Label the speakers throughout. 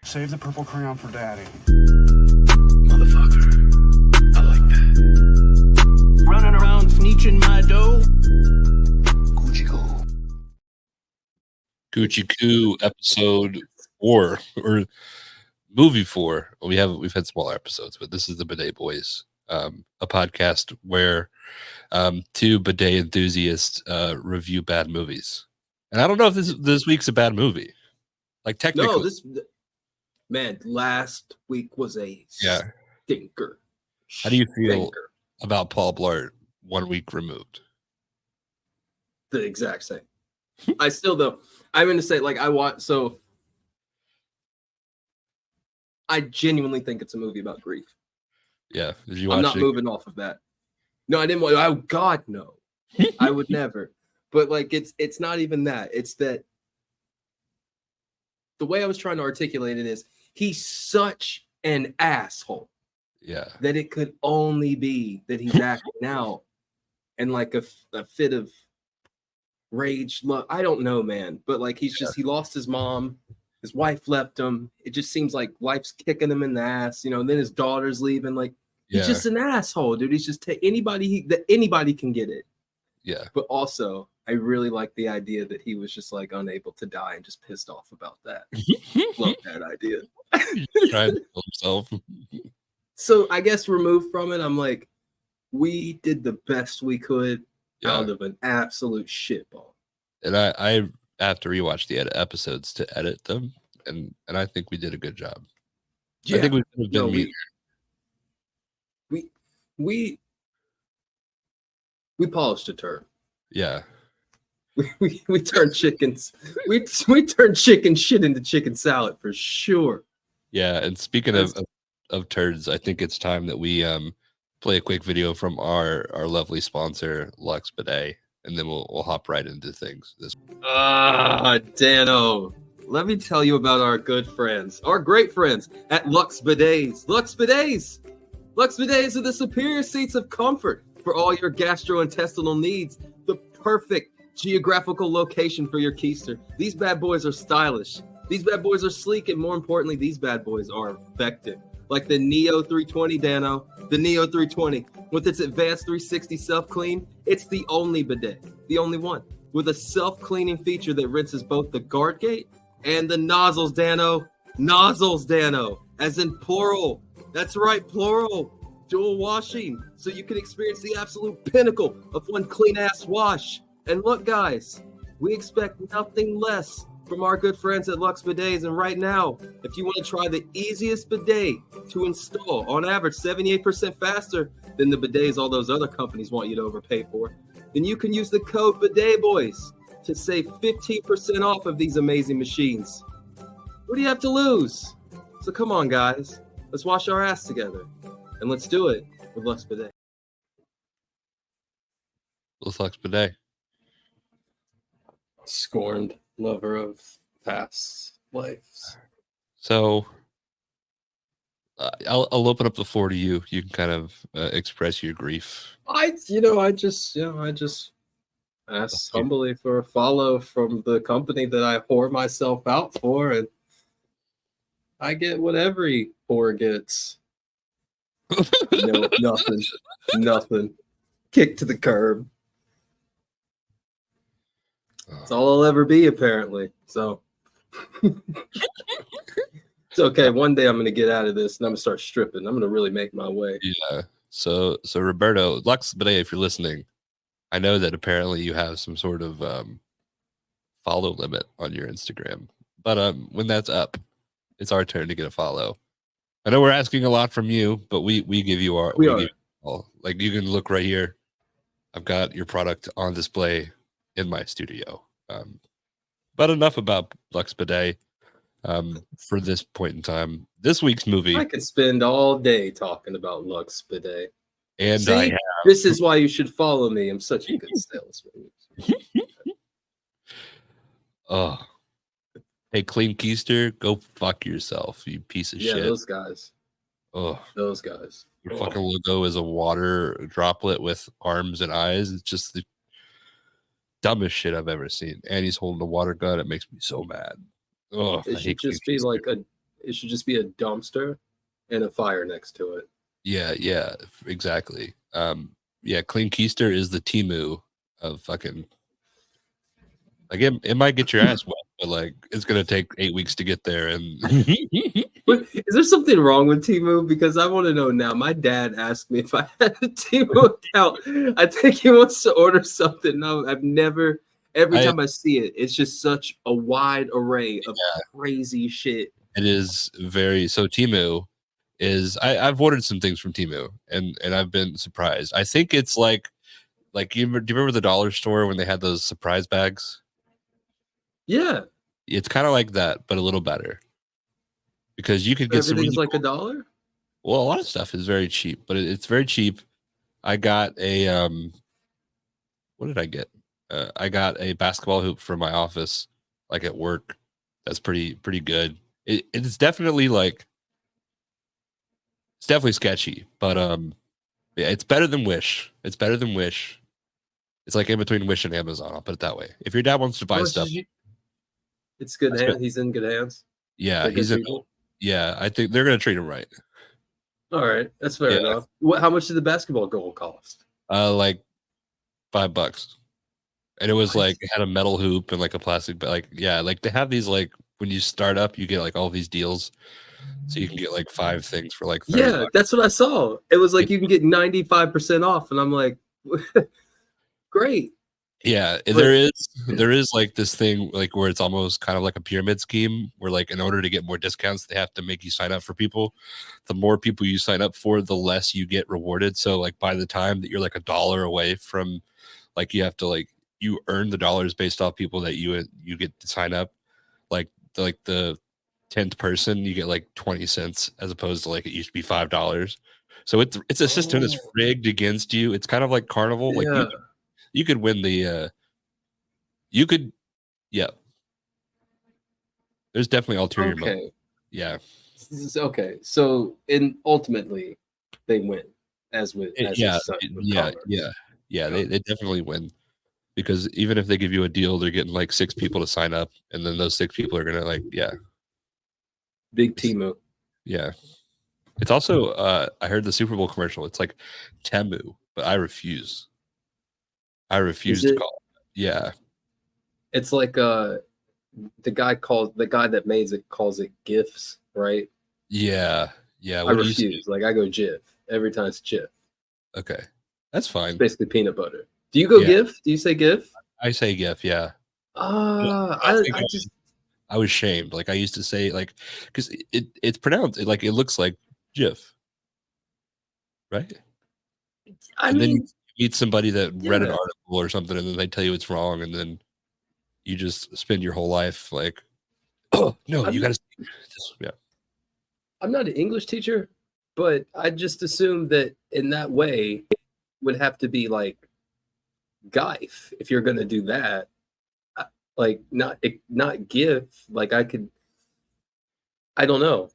Speaker 1: Save the purple crayon for daddy.
Speaker 2: Motherfucker. I like that.
Speaker 3: Running around sneeching my dough.
Speaker 2: Gucci Go.
Speaker 4: Gucci Coup episode 4 or movie 4. We've had smaller episodes, but this is the Bidet Boys, a podcast where two bidet enthusiasts review bad movies. And I don't know if this week's a bad movie. Like technically,
Speaker 3: Last week was a stinker.
Speaker 4: How do you feel about Paul Blart 1 week removed?
Speaker 3: The exact same. I still though. I'm going to say I genuinely think it's a movie about grief.
Speaker 4: Yeah. Did you watch
Speaker 3: I'm not
Speaker 4: it?
Speaker 3: moving off of that. No, I didn't want. Oh God, no. I would never. But like, it's not even that. It's that the way I was trying to articulate it is he's such an asshole.
Speaker 4: Yeah.
Speaker 3: That it could only be that he's acting out and like a fit of rage. Look, I don't know, man. But like, he lost his mom. His wife left him. It just seems like life's kicking him in the ass, and then his daughter's leaving. Like, he's just an asshole, dude. He's just anybody can get it.
Speaker 4: Yeah.
Speaker 3: But also, I really like the idea that he was just like unable to die and just pissed off about that. Love that idea.
Speaker 4: Trying to kill himself.
Speaker 3: So I guess removed from it, I'm like, we did the best we could out of an absolute shitball.
Speaker 4: And I have to rewatch the episodes to edit them, and I think we did a good job.
Speaker 3: Yeah.
Speaker 4: I think we could have been
Speaker 3: meaner. We polished a turd.
Speaker 4: Yeah.
Speaker 3: We turned chickens. We turned chicken shit into chicken salad for sure.
Speaker 4: Yeah, and speaking of turds, I think it's time that we play a quick video from our lovely sponsor, Lux Bidet, and then we'll hop right into things.
Speaker 3: Dano, let me tell you about our good friends, our great friends at Lux Bidets. Lux Bidets are the superior seats of comfort for all your gastrointestinal needs. The perfect geographical location for your keister. These bad boys are stylish. These bad boys are sleek, and more importantly, these bad boys are effective. Like the Neo 320, Dano. The Neo 320. With its advanced 360 self-clean, it's the only bidet. The only one. With a self-cleaning feature that rinses both the guard gate and the nozzles, Dano. Nozzles, Dano. As in plural. That's right, plural. Dual washing. So you can experience the absolute pinnacle of one clean-ass wash. And look, guys, we expect nothing less from our good friends at Lux Bidets. And right now, if you want to try the easiest bidet to install, on average 78% faster than the bidets all those other companies want you to overpay for, then you can use the code Bidet Boys to save 15% off of these amazing machines. What do you have to lose? So come on, guys, let's wash our ass together, and let's do it with Lux Bidet.
Speaker 4: Lux Bidet.
Speaker 3: Scorned lover of past lives.
Speaker 4: So I'll open up the floor to you. You can kind of express your grief.
Speaker 3: I just asked humbly for a follow from the company that I whore myself out for, and I get what every whore gets. Nothing. Kicked to the curb. That's all I'll ever be, apparently. So it's okay. One day I'm going to get out of this and I'm going to start stripping. I'm going to really make my way.
Speaker 4: Yeah. So Roberto, Lux Bidet, if you're listening, I know that apparently you have some sort of follow limit on your Instagram. But when that's up, it's our turn to get a follow. I know we're asking a lot from you, but we give you our give you all. Like, you can look right here. I've got your product on display in my studio. But enough about Lux Bidet for this point in time. This week's movie.
Speaker 3: I could spend all day talking about Lux Bidet.
Speaker 4: And
Speaker 3: see, this is why you should follow me. I'm such a good salesman.
Speaker 4: Oh, hey, Clean Keister, go fuck yourself, you piece of shit.
Speaker 3: Yeah, those guys.
Speaker 4: Oh,
Speaker 3: those guys.
Speaker 4: Your fucking logo is a water droplet with arms and eyes. It's just the dumbest shit I've ever seen. And he's holding a water gun. It makes me so mad. Oh,
Speaker 3: it should just be like It should just be a dumpster and a fire next to it.
Speaker 4: Yeah, exactly. Yeah, Clean Keister is the Timu of fucking. Like it might get your ass wet, but like it's gonna take 8 weeks to get there. And
Speaker 3: But is there something wrong with Timu? Because I want to know now. My dad asked me if I had a Timu account. I think he wants to order something. No, I've never. Every time I see it, it's just such a wide array of crazy shit.
Speaker 4: it is very so. Timu is I've ordered some things from Timu and I've been surprised. I think it's like do you remember the dollar store when they had those surprise bags?
Speaker 3: Yeah,
Speaker 4: It's kind of like that, but a little better. Because you could get some
Speaker 3: everything's
Speaker 4: really
Speaker 3: like $1.
Speaker 4: well, a lot of stuff is very cheap, but it's very cheap. I got a what did I get? I got a basketball hoop for my office, like at work. That's pretty good. It's definitely like it's definitely sketchy, but yeah, it's better than Wish. It's better than Wish. It's like in between Wish and Amazon. I'll put it that way. If your dad wants to buy
Speaker 3: How much
Speaker 4: stuff,
Speaker 3: did it's good
Speaker 4: That's
Speaker 3: hands.
Speaker 4: good.
Speaker 3: He's in good hands.
Speaker 4: yeah,
Speaker 3: They're good
Speaker 4: he's in.
Speaker 3: people.
Speaker 4: Yeah, I think they're gonna treat him right.
Speaker 3: All right, that's fair
Speaker 4: Yeah.
Speaker 3: enough. How much did the basketball goal cost?
Speaker 4: Like $5, and it was
Speaker 3: What?
Speaker 4: like it had a metal hoop and like a plastic, but like yeah, like they have these like when you start up, you get like all these deals, so you can get like 5 things for like $30.
Speaker 3: Yeah, that's what I saw. It was like you can get 95% off, and I'm like, great.
Speaker 4: Yeah,
Speaker 3: But-
Speaker 4: there is like this thing like where it's almost kind of like a pyramid scheme where like in order to get more discounts they have to make you sign up for people. The more people you sign up for, the less you get rewarded. So like by the time that you're like $1 away from like you have to like you earn the dollars based off people that you get to sign up. Like the 10th person you get like 20 cents as opposed to like it used to be $5. So it's a system that's
Speaker 3: Oh.
Speaker 4: rigged against you. It's kind of like Carnival. Like
Speaker 3: Yeah.
Speaker 4: you could win the you could yeah. There's definitely ulterior motive.
Speaker 3: Okay.
Speaker 4: Yeah.
Speaker 3: Okay. So, ultimately, they win, as with as
Speaker 4: Yeah.
Speaker 3: is such with
Speaker 4: Yeah.
Speaker 3: Commerce.
Speaker 4: Yeah. They definitely win because even if they give you a deal, they're getting like 6 people to sign up, and then those 6 people are gonna like
Speaker 3: Big Timu.
Speaker 4: yeah. It's also I heard the Super Bowl commercial. It's like Temu, but I refuse. I refuse
Speaker 3: Is
Speaker 4: to
Speaker 3: it?
Speaker 4: call it. Yeah.
Speaker 3: It's like the guy that made it calls it gifs, right?
Speaker 4: Yeah. Yeah.
Speaker 3: I
Speaker 4: What do you say?
Speaker 3: refuse. Like I go Jif every time it's Jif.
Speaker 4: Okay. That's
Speaker 3: It's
Speaker 4: fine.
Speaker 3: basically peanut butter. Do you go
Speaker 4: Yeah.
Speaker 3: GIF? Do you say GIF?
Speaker 4: I say GIF, yeah.
Speaker 3: I
Speaker 4: think
Speaker 3: just
Speaker 4: I was shamed. Like I used to say like because it's pronounced like it looks like GIF. Right?
Speaker 3: I
Speaker 4: And then
Speaker 3: mean
Speaker 4: you meet somebody that read an
Speaker 3: yeah.
Speaker 4: article or something, and then they tell you it's wrong, and then you just spend your whole life like, oh no,
Speaker 3: I'm
Speaker 4: you
Speaker 3: not-
Speaker 4: gotta this. Yeah.
Speaker 3: I'm not an English teacher, but I just assumed that in that way would have to be like GIF if you're gonna do that. Like not GIF. Like I don't know.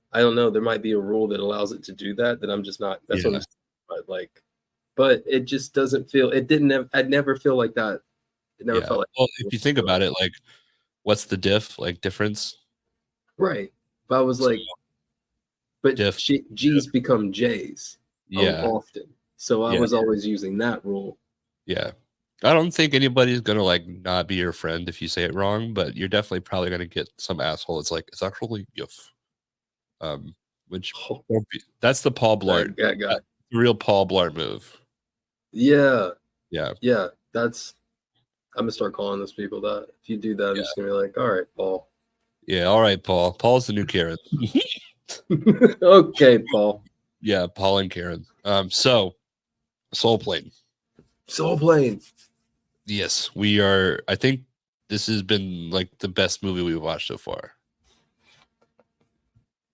Speaker 3: There might be a rule that allows it to do that I'm just not. That's what
Speaker 4: Yeah.
Speaker 3: I'm saying. But it just doesn't feel. It didn't. I'd never feel like that. It never
Speaker 4: Yeah.
Speaker 3: felt like.
Speaker 4: Well, if you think about it, like what's the difference?
Speaker 3: Right. But I was like, but
Speaker 4: Diff.
Speaker 3: G's become J's
Speaker 4: Yeah.
Speaker 3: often. So I
Speaker 4: Yeah.
Speaker 3: was always using that rule.
Speaker 4: Yeah. I don't think anybody's gonna like not be your friend if you say it wrong, but you're definitely probably gonna get some asshole. It's like it's actually GIF. Which
Speaker 3: Oh,
Speaker 4: won't be, that's the Paul Blart,
Speaker 3: that guy.
Speaker 4: real Paul Blart move.
Speaker 3: Yeah.
Speaker 4: Yeah.
Speaker 3: Yeah. That's. I'm gonna start calling those people that. If you do that, I'm just gonna be like, all right, Paul.
Speaker 4: Yeah. All right, Paul. Paul's the new Karen.
Speaker 3: Okay, Paul.
Speaker 4: Yeah, Paul and Karen. So Soul Plane.
Speaker 3: Soul Plane.
Speaker 4: Yes, we are. I think this has been like the best movie we've watched so far.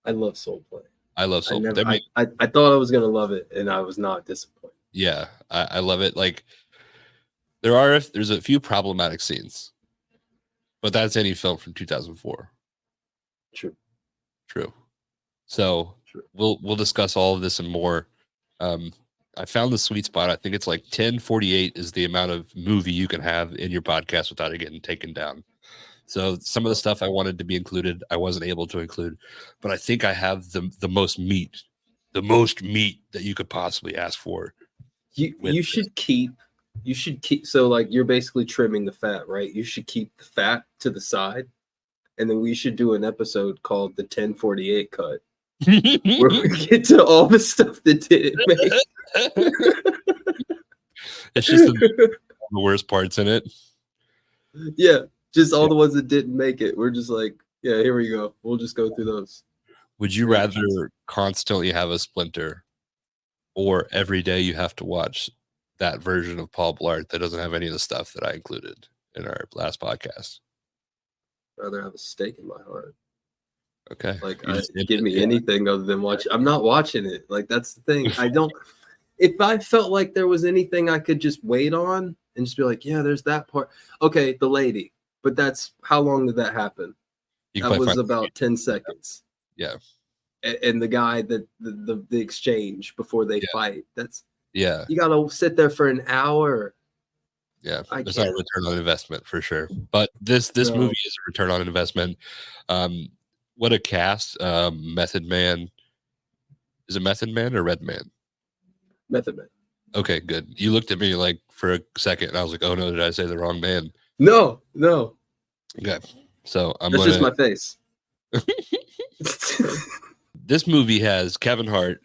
Speaker 3: I love Soul Plane.
Speaker 4: I love Soul Plane.
Speaker 3: I thought I was gonna love it, and I was not disappointed.
Speaker 4: Yeah, I love it. Like there's a few problematic scenes, but that's any film from 2004. True. So
Speaker 3: True.
Speaker 4: we'll discuss all of this and more. I found the sweet spot. I think it's like 1048 is the amount of movie you can have in your podcast without it getting taken down. So some of the stuff I wanted to be included, I wasn't able to include, but I think I have the most meat that you could possibly ask for.
Speaker 3: You should keep so like you're basically trimming the fat, right? You should keep the fat to the side, and then we should do an episode called the 1048 cut where we get to all the stuff that didn't make.
Speaker 4: It's just the worst parts in it.
Speaker 3: Yeah, just all the ones that didn't make it. We're just like, yeah, here we go. We'll just go through those.
Speaker 4: Would you rather constantly have a splinter, or every day you have to watch that version of Paul Blart that doesn't have any of the stuff that I included in our last podcast?
Speaker 3: I'd rather have a steak in my heart.
Speaker 4: Okay.
Speaker 3: Like, give me anything other than watch. I'm not watching it. Like, that's the thing. I don't. If I felt like there was anything I could just wait on and just be like, yeah, there's that part. Okay, the lady. But that's how long did that happen? That was about 10 seconds.
Speaker 4: Yeah.
Speaker 3: And the guy that the exchange before they fight. That's you gotta sit there for an hour.
Speaker 4: Yeah, it's not a return on investment for sure. But this movie is a return on investment. What a cast! Method Man. Is it Method Man or Red Man?
Speaker 3: Method Man.
Speaker 4: Okay, good. You looked at me like for a second, and I was like, "Oh no, did I say the wrong man?"
Speaker 3: No.
Speaker 4: Okay, so
Speaker 3: that's just my face.
Speaker 4: This movie has Kevin Hart.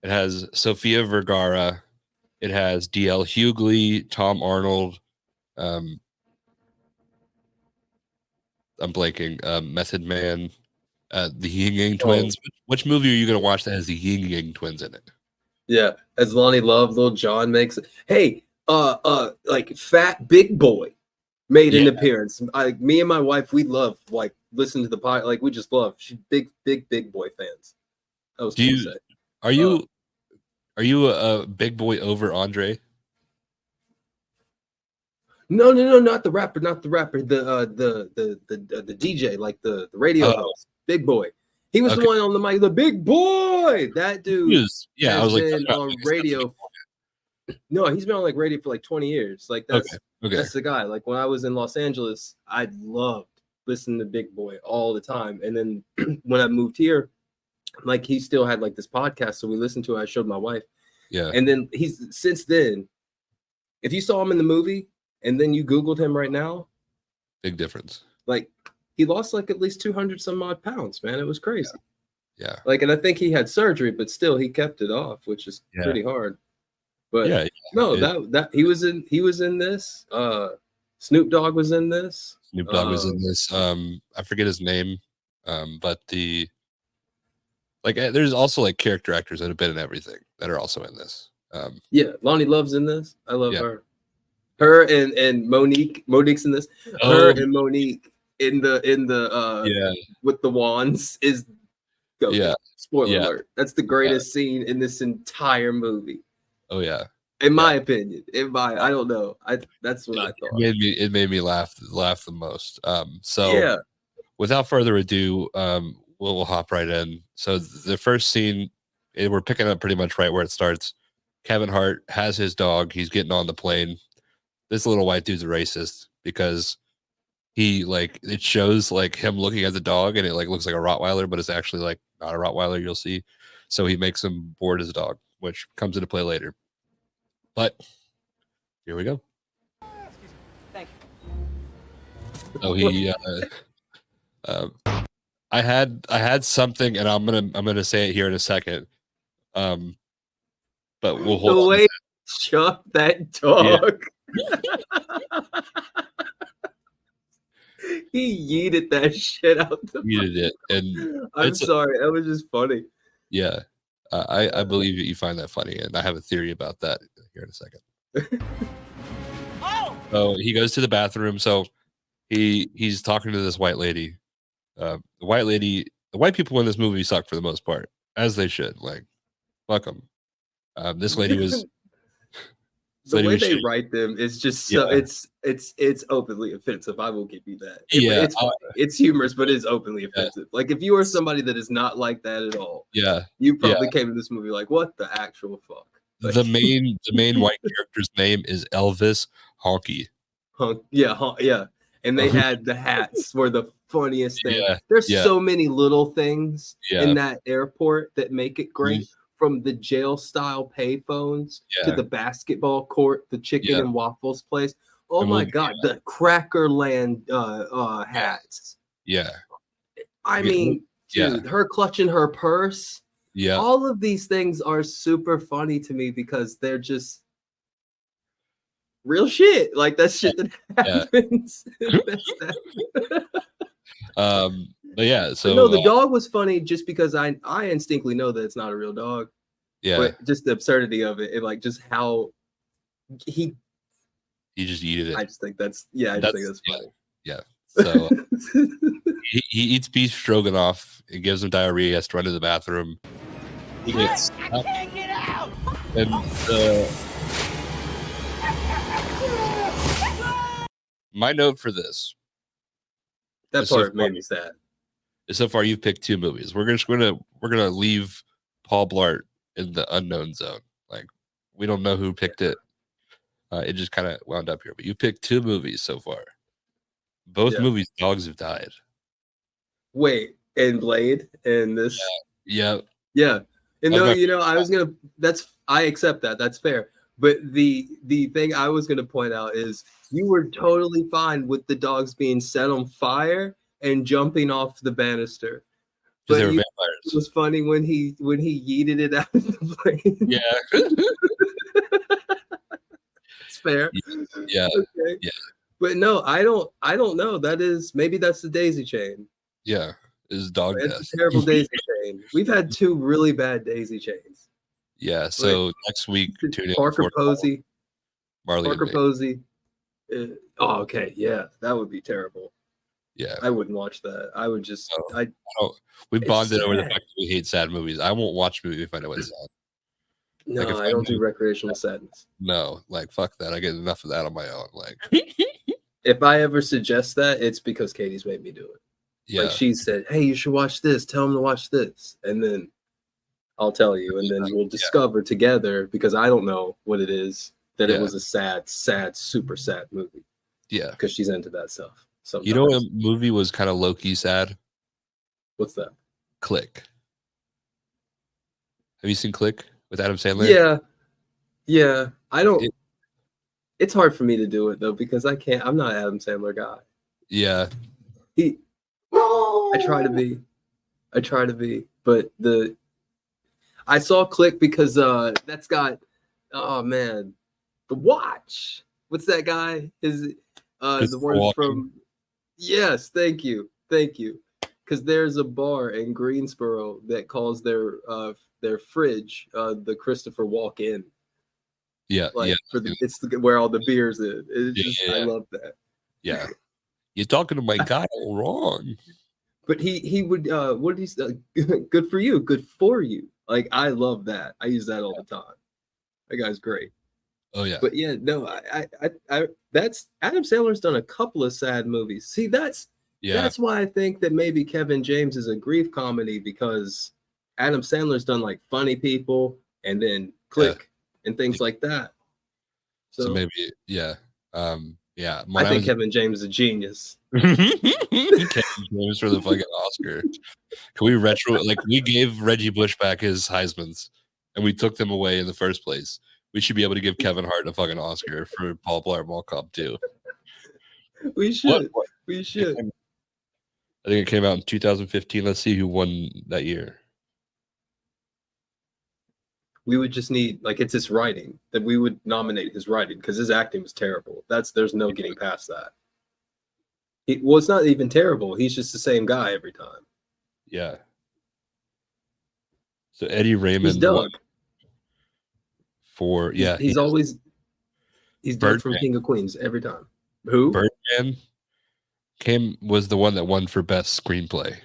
Speaker 4: It has Sofia Vergara. It has D.L. Hughley, Tom Arnold. I'm blanking. Method Man, the Ying Yang Twins. Which movie are you going to watch that has the Ying Yang Twins in it?
Speaker 3: Yeah, as Lonnie Love, Lil Jon makes it. Hey, like Fat Big Boy made an appearance. Me and my wife, we love like listen to the pod. Like we just love. She's big Boy fans. That was cool to say.
Speaker 4: Are you a Big Boy over Andre?
Speaker 3: No, not the rapper, the DJ, like the radio host, Big Boy. He was the one on the mic, the Big Boy. That dude.
Speaker 4: I was
Speaker 3: been on radio. No, he's been on like radio for like 20 years. Like that's the guy. Like when I was in Los Angeles, I loved listening to Big Boy all the time. And then when I moved here, like he still had like this podcast, so we listened to it. I showed my wife.
Speaker 4: Yeah.
Speaker 3: And then he's since then, if you saw him in the movie and then you Googled him right now,
Speaker 4: big difference.
Speaker 3: Like he lost like at least 200 some odd pounds, man. It was crazy.
Speaker 4: Yeah.
Speaker 3: Like, and I think he had surgery, but still he kept it off, which is pretty hard. But that he was in this. Snoop Dogg was in this.
Speaker 4: Snoop Dogg was in this. I forget his name. But there's also like character actors that have been in everything that are also in this.
Speaker 3: Lonnie Love's in this. I love her. Her and Monique. Monique's in this. Her and Monique in the with the wands is spoiler alert. That's the greatest scene in this entire movie.
Speaker 4: Oh yeah.
Speaker 3: In my opinion. I don't know. That's what I thought.
Speaker 4: It made me laugh the most. Without further ado, we'll hop right in. So the first scene, we're picking up pretty much right where it starts. Kevin Hart has his dog. He's getting on the plane. This little white dude's a racist because it shows like him looking at the dog and it like looks like a Rottweiler, but it's actually like not a Rottweiler, you'll see. So he makes him board his dog, which comes into play later. But here we go.
Speaker 1: Thank you.
Speaker 4: So he I had something, and I'm gonna say it here in a second. But we'll hold
Speaker 3: the
Speaker 4: on.
Speaker 3: way shut that dog. He yeeted that shit out.
Speaker 4: Yeeted it, and
Speaker 3: I'm sorry, that was just funny.
Speaker 4: Yeah, I believe that you find that funny, and I have a theory about that here in a second. So he goes to the bathroom. So he's talking to this white lady. The white people in this movie suck for the most part, as they should. Like, fuck them. This lady was.
Speaker 3: The way they write them is just so it's openly offensive. I will give you that. It's humorous, but it's openly offensive. Like if you are somebody that is not like that at all, you probably came to this movie like, what the actual fuck? Like,
Speaker 4: the main white character's name is Elvis Honky.
Speaker 3: Yeah. and they had the hats were the funniest thing.
Speaker 4: Yeah,
Speaker 3: There's
Speaker 4: yeah.
Speaker 3: so many little things
Speaker 4: Yeah.
Speaker 3: in that airport that make it great. From the jail style payphones to
Speaker 4: Yeah.
Speaker 3: the basketball court, the chicken
Speaker 4: Yeah.
Speaker 3: and waffles place. Oh
Speaker 4: The
Speaker 3: my
Speaker 4: movie,
Speaker 3: god, the Crackerland hats.
Speaker 4: Yeah.
Speaker 3: I
Speaker 4: Yeah.
Speaker 3: mean,
Speaker 4: Yeah.
Speaker 3: dude, her clutching her purse.
Speaker 4: Yeah.
Speaker 3: All of these things are super funny to me because they're just real shit. Like that's shit that happens. That's that.
Speaker 4: But yeah, so
Speaker 3: No, the dog was funny just because I instinctively know that it's not a real dog.
Speaker 4: yeah,
Speaker 3: But just the absurdity of it and like just how he
Speaker 4: just eated it.
Speaker 3: I just think that's I just think that's funny.
Speaker 4: Yeah. So he eats beef stroganoff. It gives him diarrhea. He has to run to the bathroom. He gets
Speaker 1: I can't get out.
Speaker 4: and my note for this
Speaker 3: that
Speaker 4: It's so
Speaker 3: part made
Speaker 4: funny.
Speaker 3: me sad.
Speaker 4: is so far you've picked 2 movies. We're gonna leave Paul Blart in the unknown zone. Like we don't know who picked it. It just kind of wound up here. But you picked 2 movies so far. Both
Speaker 3: Yeah.
Speaker 4: movies, dogs have died.
Speaker 3: Wait, and Blade and this.
Speaker 4: Yeah.
Speaker 3: Yeah. And no,
Speaker 4: Okay.
Speaker 3: I was gonna I accept that. That's fair. But the thing I was gonna point out is you were totally fine with the dogs being set on fire and jumping off the banister.
Speaker 4: Because they were
Speaker 3: It
Speaker 4: vampires.
Speaker 3: was funny when he yeeted it out of the plane.
Speaker 4: Yeah.
Speaker 3: It's fair.
Speaker 4: Yeah.
Speaker 3: Okay.
Speaker 4: Yeah.
Speaker 3: But no, I don't know. Maybe that's the daisy chain.
Speaker 4: Yeah. Is dog
Speaker 3: It's
Speaker 4: death.
Speaker 3: a terrible daisy chain. We've had 2 really bad daisy chains.
Speaker 4: Yeah. So next week, tune in
Speaker 3: Parker
Speaker 4: for
Speaker 3: Posey.
Speaker 4: Marley and
Speaker 3: Parker
Speaker 4: Me.
Speaker 3: Posey. Okay, yeah, that would be terrible.
Speaker 4: Yeah.
Speaker 3: I wouldn't watch that. I would just.
Speaker 4: No. We
Speaker 3: It's
Speaker 4: bonded over the
Speaker 3: sad.
Speaker 4: fact that we hate sad movies. I won't watch a movie if I know it's sad.
Speaker 3: No,
Speaker 4: Like, if
Speaker 3: I don't do recreational sadness.
Speaker 4: No, like fuck that. I get enough of that on my own. Like,
Speaker 3: If I ever suggest that, it's because Katie's made me do it.
Speaker 4: yeah,
Speaker 3: Like she said, "Hey, you should watch this. Tell him to watch this," and then I'll tell you, and then we'll discover together because I don't know what it is that it
Speaker 4: Yeah.
Speaker 3: was a sad, super sad movie
Speaker 4: yeah.
Speaker 3: because she's into that stuff. So
Speaker 4: You know what movie was kind of low key sad?
Speaker 3: what's that?
Speaker 4: Click. Have you seen Click with Adam Sandler?
Speaker 3: Yeah. I don't.
Speaker 4: It-
Speaker 3: It's hard for me to do it though because I can't. I'm not an Adam Sandler guy.
Speaker 4: Yeah.
Speaker 3: I try to be, but I saw Click because that's got oh man, The Watch. What's that guy? Is the
Speaker 4: Christopher
Speaker 3: one
Speaker 4: Walken.
Speaker 3: from Yes, thank you. Because there's a bar in Greensboro that calls their fridge the Christopher Walken.
Speaker 4: Yeah.
Speaker 3: Like
Speaker 4: yeah.
Speaker 3: it's where all the beers is. It's
Speaker 4: Yeah,
Speaker 3: just,
Speaker 4: yeah,
Speaker 3: I
Speaker 4: yeah.
Speaker 3: love that.
Speaker 4: Yeah. You're talking to my guy all wrong.
Speaker 3: But he would what did he say? Good for you, good for you. Like I love that. I use that all the time. That guy's great.
Speaker 4: Oh yeah.
Speaker 3: But yeah, no, I that's Adam Sandler's done a couple of sad movies. See, that's why I think that maybe Kevin James is a grief comedy because Adam Sandler's done like Funny People and then Click and things like that.
Speaker 4: So maybe yeah. Yeah.
Speaker 3: I think Kevin James is a genius.
Speaker 4: Kevin James for the fucking Oscar. Can we we gave Reggie Bush back his Heisman's and we took them away in the first place. We should be able to give Kevin Hart a fucking Oscar for Paul Blart Mall Cop 2.
Speaker 3: We should.
Speaker 4: What?
Speaker 3: We should.
Speaker 4: I think it came out in 2015. Let's see who won that year.
Speaker 3: We would just need it's his writing that we would nominate his writing because his acting was terrible. There's no getting past that. It's not even terrible. He's just the same guy every time.
Speaker 4: Yeah. So Eddie
Speaker 3: He's
Speaker 4: Raymond
Speaker 3: Doug.
Speaker 4: won for
Speaker 3: He's always Doug from
Speaker 4: Birdman.
Speaker 3: King of Queens every time. Who?
Speaker 4: Birdman was the one that won for best screenplay,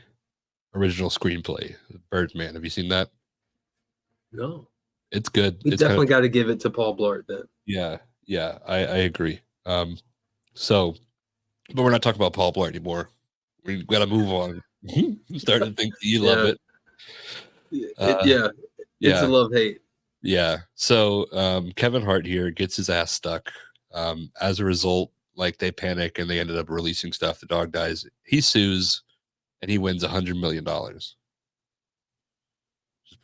Speaker 4: original screenplay. Birdman. Have you seen that?
Speaker 3: No.
Speaker 4: It's good.
Speaker 3: We
Speaker 4: It's
Speaker 3: definitely got to give it to Paul Blart then.
Speaker 4: yeah. I agree. So, but we're not talking about Paul Blart anymore. We got to move on. I'm starting to think that you love it.
Speaker 3: It's a love-hate.
Speaker 4: Yeah. So Kevin Hart here gets his ass stuck. As a result, like they panic and they ended up releasing stuff. The dog dies. He sues, and he wins $100 million. It's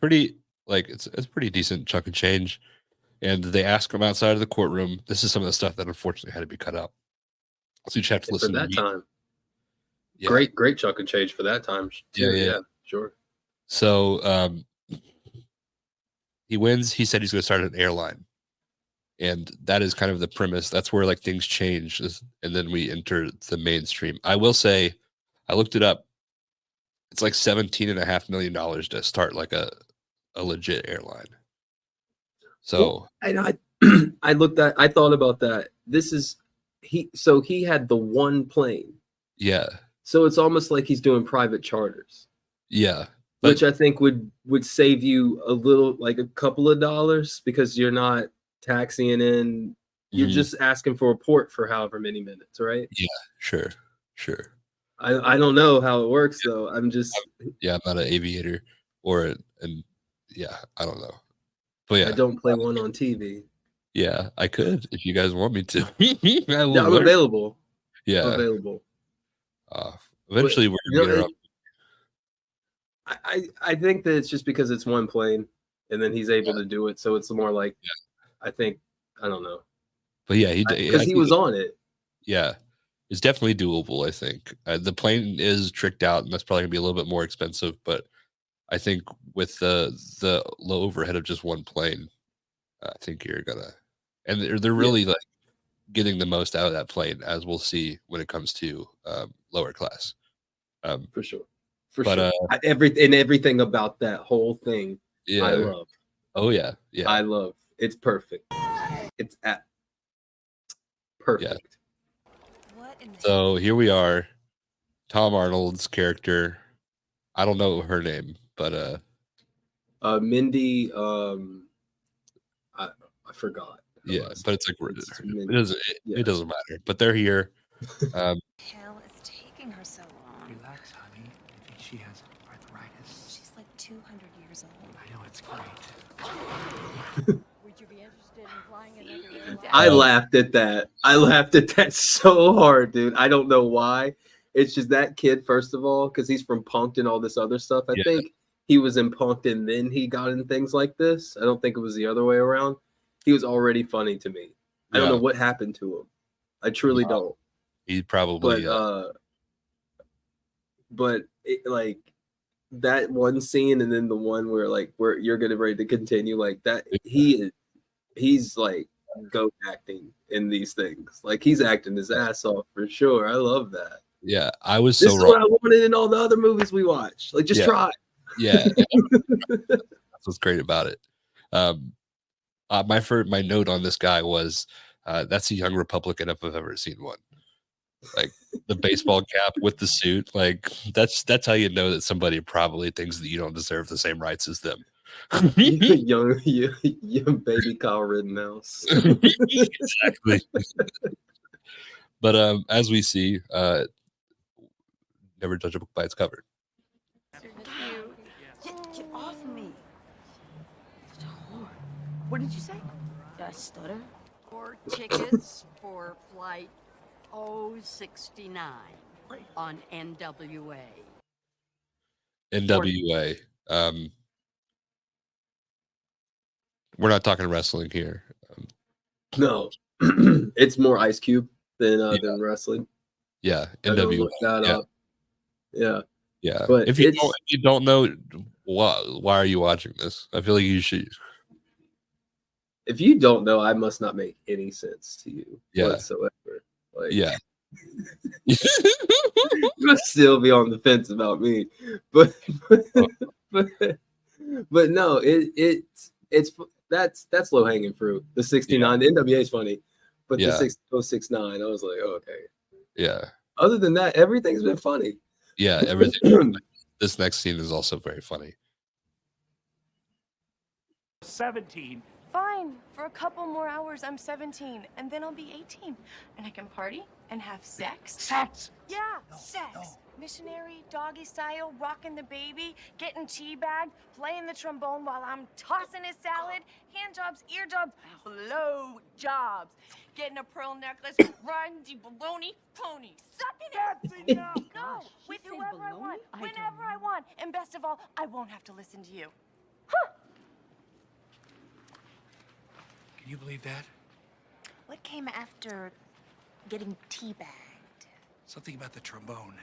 Speaker 4: pretty like it's a pretty decent chunk of change. And they ask him outside of the courtroom. This is some of the stuff that unfortunately had to be cut out. So you just have to
Speaker 3: For
Speaker 4: listen
Speaker 3: that
Speaker 4: to
Speaker 3: time.
Speaker 4: Yeah.
Speaker 3: Great chunk of change for that time. Too.
Speaker 4: Yeah.
Speaker 3: Sure.
Speaker 4: So he wins. He said he's going to start an airline, and that is kind of the premise. That's where like things change, and then we enter the mainstream. I will say, I looked it up. It's like $17.5 million to start like a legit airline. So
Speaker 3: and I I thought about that. He had the one plane.
Speaker 4: yeah,
Speaker 3: So it's almost like he's doing private charters,
Speaker 4: but-
Speaker 3: which I think would save you a little, like a couple of dollars, because you're not taxiing in. You're
Speaker 4: Mhm.
Speaker 3: just asking for a port for however many minutes, right?
Speaker 4: sure.
Speaker 3: I don't know how it works though. I'm
Speaker 4: not an aviator and I don't know. But yeah,
Speaker 3: I don't play one on TV.
Speaker 4: yeah, I could if you guys want me to. I will
Speaker 3: Yeah, I'm
Speaker 4: learn.
Speaker 3: available.
Speaker 4: Yeah,
Speaker 3: Available.
Speaker 4: eventually we're
Speaker 3: You
Speaker 4: gonna
Speaker 3: know,
Speaker 4: get
Speaker 3: I think that it's just because it's one plane, and then he's able to do it. So it's more like, I think, I don't know,
Speaker 4: But yeah,
Speaker 3: because he was on it.
Speaker 4: Yeah, it's definitely doable. I think the plane is tricked out, and that's probably gonna be a little bit more expensive. But I think with the low overhead of just one plane, I think you're gonna, and they're really like getting the most out of that plane, as we'll see when it comes to lower class.
Speaker 3: For sure. Everything about that whole thing,
Speaker 4: Yeah.
Speaker 3: I love.
Speaker 4: Oh yeah.
Speaker 3: I love. It's perfect. It's perfect.
Speaker 4: So here we are. Tom Arnold's character. I don't know her name, but
Speaker 3: Mindy. I forgot.
Speaker 4: yeah, but it's like
Speaker 3: Mindy.
Speaker 4: it doesn't matter. But they're here.
Speaker 5: Hell is taking her so long.
Speaker 1: Relax, honey. I think she has arthritis.
Speaker 5: She's like 200 years old.
Speaker 1: I know, it's great.
Speaker 6: Would you be interested in flying another airline?
Speaker 3: I laughed at that. I laughed at that so hard, dude. I don't know why. It's just that kid, first of all, because he's from Punk'd and all this other stuff. I think he was in Punk'd and then he got in things like this. I don't think it was the other way around. He was already funny to me. I don't know what happened to him. I truly don't.
Speaker 4: He probably.
Speaker 3: But like that one scene, and then the one where you're getting ready to continue, like that. He's like goat acting in these things. Like he's acting his ass off for sure. I love that.
Speaker 4: Yeah, I was
Speaker 3: This
Speaker 4: so
Speaker 3: is
Speaker 4: wrong.
Speaker 3: what I wanted in all the other movies we watched. Like, just try.
Speaker 4: Yeah, that's what's great about it. My note on this guy was that's a young Republican if I've ever seen one. Like the baseball cap with the suit, like that's how you know that somebody probably thinks that you don't deserve the same rights as them.
Speaker 3: young baby Kyle Rittenhouse.
Speaker 4: Exactly. But as we see, never judge a book by its cover.
Speaker 6: Get off me. What did you say? Did I stutter?
Speaker 7: 4 tickets for flight 069 on NWA.
Speaker 4: NWA. We're not talking wrestling here.
Speaker 3: No, it's more Ice Cube than wrestling.
Speaker 4: Yeah,
Speaker 3: I gotta
Speaker 4: NWA.
Speaker 3: look that up. Yeah.
Speaker 4: Yeah.
Speaker 3: But
Speaker 4: If you don't know, why are you watching this? I feel like you should.
Speaker 3: If you don't know, I must not make any sense to you whatsoever. Like,
Speaker 4: Yeah.
Speaker 3: you must still be on the fence about me, but no, it's that's low hanging fruit. The 69, the NWA is funny, but the 6069, I was like, oh, okay.
Speaker 4: Yeah.
Speaker 3: Other than that, everything's been funny.
Speaker 4: Yeah, everything. This next scene is also very funny.
Speaker 8: 17.
Speaker 6: Fine. For a couple more hours, I'm 17, and then I'll be 18, and I can party
Speaker 5: And have sex?
Speaker 1: Sex!
Speaker 5: Yeah, sex. Missionary, doggy style, rocking the baby, getting teabagged, playing the trombone while I'm tossing his salad, hand jobs, ear jobs, blow jobs, getting a pearl necklace, riding the baloney pony, sucking it. No,
Speaker 7: Gosh,
Speaker 5: with
Speaker 7: she said
Speaker 5: whoever I
Speaker 7: baloney?
Speaker 5: want,
Speaker 7: I don't
Speaker 5: whenever I
Speaker 7: know.
Speaker 5: want, and best of all, I won't have to listen to you.
Speaker 1: Can you believe that?
Speaker 5: What came after getting teabagged?
Speaker 1: Something about the trombone.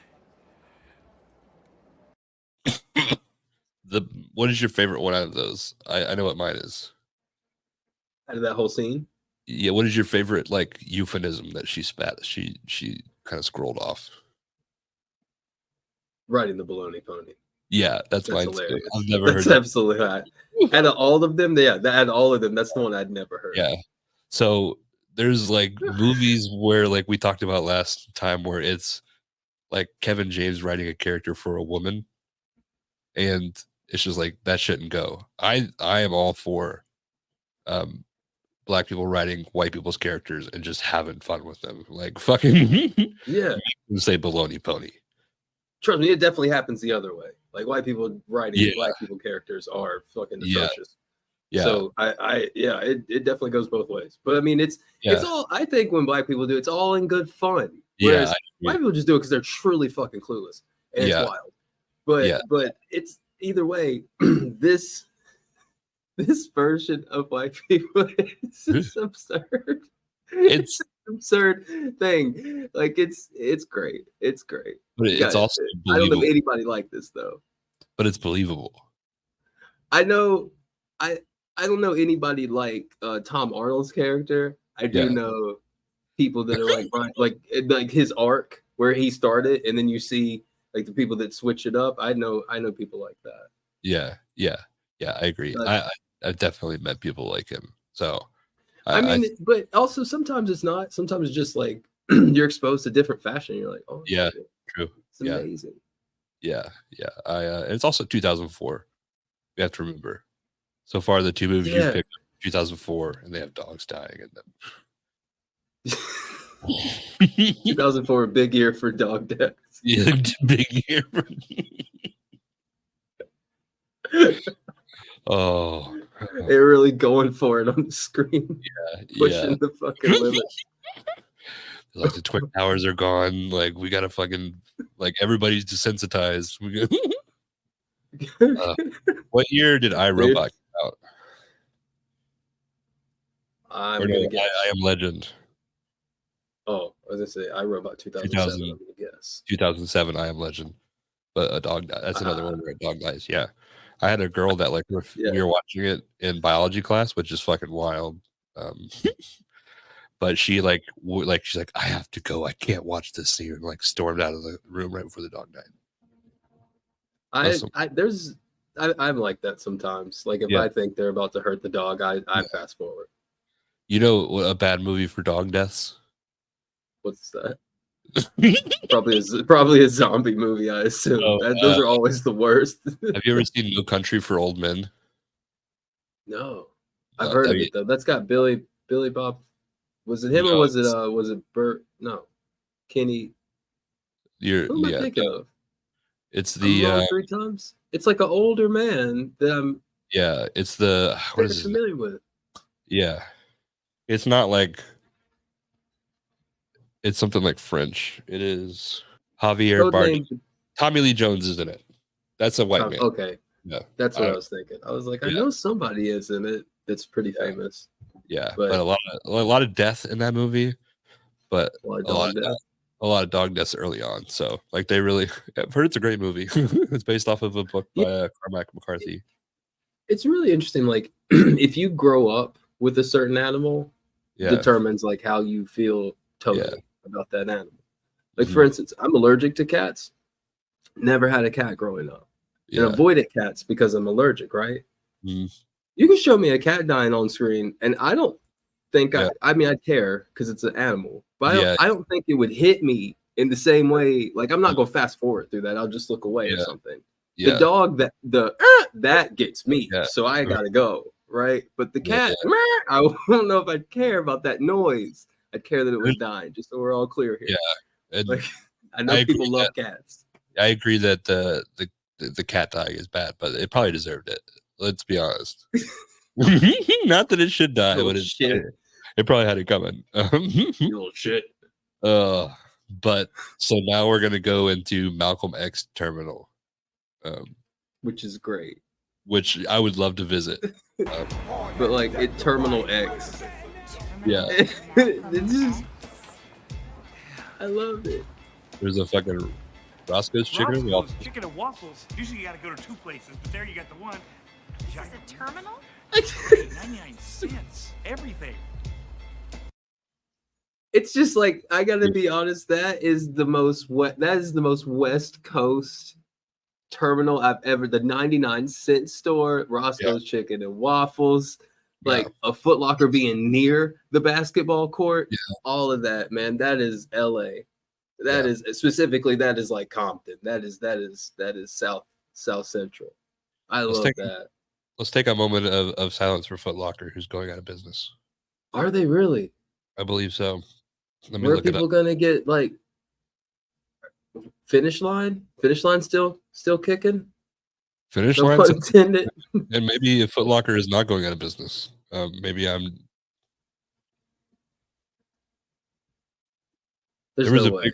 Speaker 4: What is your favorite one out of those? I know what mine is.
Speaker 3: Out of that whole scene.
Speaker 4: Yeah, what is your favorite like euphemism that she kind of scrolled off?
Speaker 3: Riding the baloney pony.
Speaker 4: Yeah, that's
Speaker 3: That's
Speaker 4: mine too.
Speaker 3: hilarious.
Speaker 4: I've never heard
Speaker 3: That's
Speaker 4: that.
Speaker 3: absolutely hot. Out of all of them, out of all of them, that's the one I'd never heard.
Speaker 4: Yeah. So there's like movies where like we talked about last time where it's like Kevin James writing a character for a woman, and it's just like that shouldn't go. I am all for black people writing white people's characters and just having fun with them. Like fucking
Speaker 3: Yeah.
Speaker 4: say baloney pony.
Speaker 3: Trust me, it definitely happens the other way. Like white people writing
Speaker 4: Yeah.
Speaker 3: black people characters are fucking
Speaker 4: Yeah.
Speaker 3: atrocious.
Speaker 4: Yeah.
Speaker 3: So it definitely goes both ways. But I mean, it's all. I think when black people do, it's all in good fun. Whereas white people just do it because they're truly fucking clueless and
Speaker 4: Yeah.
Speaker 3: it's wild. But but it's either way. This version of white people is just absurd.
Speaker 4: It's
Speaker 3: an absurd thing. Like it's great. It's great.
Speaker 4: but it's
Speaker 3: Yeah,
Speaker 4: also
Speaker 3: I don't know
Speaker 4: believable.
Speaker 3: if anybody like this though.
Speaker 4: But it's believable.
Speaker 3: I know I don't know anybody like Tom Arnold's character. I do
Speaker 4: Yeah.
Speaker 3: know people that are like his arc where he started, and then you see like the people that switch it up. I know people like that.
Speaker 4: Yeah. I agree.
Speaker 3: But-
Speaker 4: I've definitely met people like him. So
Speaker 3: I mean, but also sometimes it's not. Sometimes it's just like you're exposed to different fashion. And you're like, oh
Speaker 4: Yeah,
Speaker 3: shit,
Speaker 4: true.
Speaker 3: it's
Speaker 4: Yeah.
Speaker 3: amazing.
Speaker 4: Yeah. And it's also 2004. You have to remember. So far, the two movies
Speaker 3: Yeah.
Speaker 4: you picked, 2004, and they have dogs dying in them.
Speaker 3: 2004, big year for dog deaths.
Speaker 4: Yeah, big year. Oh,
Speaker 3: They're really going for it on the screen, pushing
Speaker 4: yeah.
Speaker 3: the fucking limit.
Speaker 4: Like the Twin Towers are gone. Like we gotta fucking like everybody's desensitized. What year did iRobot come out?
Speaker 3: I'm
Speaker 4: Or no,
Speaker 3: gonna guess.
Speaker 4: I Am Legend.
Speaker 3: Oh, I was gonna say iRobot 2007.
Speaker 4: 2000.
Speaker 3: I'm gonna guess.
Speaker 4: 2007, I Am Legend. But a dog died. That's another one where a dog dies. Yeah. I had a girl that like
Speaker 3: Yeah.
Speaker 4: we were watching it in biology class, which is fucking wild. But she she's like, I have to go. I can't watch this scene. And like stormed out of the room right before the dog died. Awesome.
Speaker 3: I'm like that sometimes. Like if
Speaker 4: Yeah.
Speaker 3: I think they're about to hurt the dog, I fast forward.
Speaker 4: You know what a bad movie for dog deaths?
Speaker 3: What's that? Probably a zombie movie, I assume.
Speaker 4: Oh,
Speaker 3: Those are always the worst.
Speaker 4: Have you ever seen No Country for Old Men?
Speaker 3: No, I've heard of
Speaker 4: have you-
Speaker 3: it though. That's got Billy Bob. Was it him or
Speaker 4: No,
Speaker 3: was it Bert? No, Kenny. Who am I thinking of?
Speaker 4: It's
Speaker 3: I'm
Speaker 4: the
Speaker 3: wrong 3 times. It's like an older man that I'm
Speaker 4: it's the what
Speaker 3: kind
Speaker 4: is
Speaker 3: of
Speaker 4: it?
Speaker 3: familiar with.
Speaker 4: Yeah. It's not like it's something like French. It is Javier Bardem.
Speaker 3: Codename-
Speaker 4: Tommy Lee Jones is in it. That's a white man.
Speaker 3: Okay,
Speaker 4: Yeah.
Speaker 3: that's what
Speaker 4: Uh,
Speaker 3: I was thinking. I was like, I
Speaker 4: yeah.
Speaker 3: know somebody is in it that's pretty famous.
Speaker 4: Yeah.
Speaker 3: but-
Speaker 4: But a lot of death in that movie, but
Speaker 3: A lot of
Speaker 4: a lot
Speaker 3: dog
Speaker 4: of
Speaker 3: death.
Speaker 4: a lot of dog deaths early on. So like they really I've heard it's a great movie. It's based off of a book by Cormac McCarthy.
Speaker 3: It's really interesting. Like if you grow up with a certain animal,
Speaker 4: Yeah.
Speaker 3: determines like how you feel totally
Speaker 4: Yeah.
Speaker 3: about that animal. Like for instance, I'm allergic to cats. Never had a cat growing up.
Speaker 4: Yeah.
Speaker 3: And avoided cats because I'm allergic, right?
Speaker 4: Mhm.
Speaker 3: You can show me a cat dying on screen, and I don't think
Speaker 4: Yeah.
Speaker 3: I mean I'd care because it's an animal, but
Speaker 4: Yeah.
Speaker 3: I don't think it would hit me in the same way. Like I'm not gonna fast forward through that. I'll just look away or
Speaker 4: Yeah.
Speaker 3: something.
Speaker 4: Yeah.
Speaker 3: The dog that gets me,
Speaker 4: Yeah.
Speaker 3: so I gotta go, right? But the
Speaker 4: Yeah.
Speaker 3: cat, I don't know if I'd care about that noise. I'd care that it was dying, just so we're all clear here.
Speaker 4: Yeah. And
Speaker 3: Like, I know
Speaker 4: I agree
Speaker 3: people love cats.
Speaker 4: I agree that the cat dying is bad, but it probably deserved it. Let's be honest. Not that it should die,
Speaker 3: Little
Speaker 4: but
Speaker 3: shit.
Speaker 4: it probably had it coming.
Speaker 3: You little shit.
Speaker 4: But so now we're gonna go into Malcolm X Terminal,
Speaker 3: Which is great.
Speaker 4: which I would love to visit.
Speaker 3: But like it Terminal X.
Speaker 4: Yeah,
Speaker 3: It's just, I love it.
Speaker 4: there's a fucking Roscoe's Chicken and
Speaker 1: Roscoe's
Speaker 4: Waffles.
Speaker 1: Chicken and Waffles. Usually you gotta go to 2 places, but there you got the one.
Speaker 5: This is a terminal?
Speaker 1: 99 cents. Everything.
Speaker 3: It's just like I gotta be honest. That is the most West Coast terminal I've ever. The 99-cent store, Roscoe's Chicken and Waffles, like a Foot Locker being near the basketball court. All of that, man. That is L.A. That is specifically that is like Compton. That is South Central. I love that.
Speaker 4: Let's take a moment of silence for Foot Locker, who's going out of business.
Speaker 3: Are they really?
Speaker 4: I believe so. Let me
Speaker 3: Where are
Speaker 4: look it
Speaker 3: people
Speaker 4: up.
Speaker 3: gonna get like Finish Line? Finish Line still kicking?
Speaker 4: Finish
Speaker 3: No
Speaker 4: line,
Speaker 3: pun intended.
Speaker 4: and maybe if Foot Locker is not going out of business. Maybe I'm.
Speaker 3: There's
Speaker 4: There was
Speaker 3: no
Speaker 4: a
Speaker 3: way.
Speaker 4: big-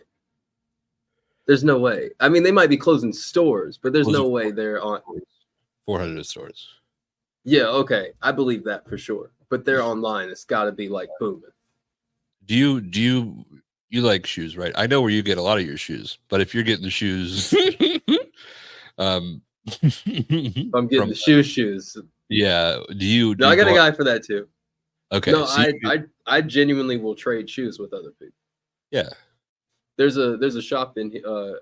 Speaker 3: There's no way. I mean, they might be closing stores, but there's
Speaker 4: Closing
Speaker 3: no way they're on.
Speaker 4: 400 stores.
Speaker 3: Yeah, okay, I believe that for sure. But they're online. It's got to be like booming.
Speaker 4: Do you like shoes, right? I know where you get a lot of your shoes, but if you're getting the shoes,
Speaker 3: I'm getting
Speaker 4: from-
Speaker 3: the shoes.
Speaker 4: yeah. Do you?
Speaker 3: No, I got a guy for that too.
Speaker 4: Okay.
Speaker 3: No,
Speaker 4: so
Speaker 3: I genuinely will trade shoes with other people.
Speaker 4: yeah.
Speaker 3: There's a shop in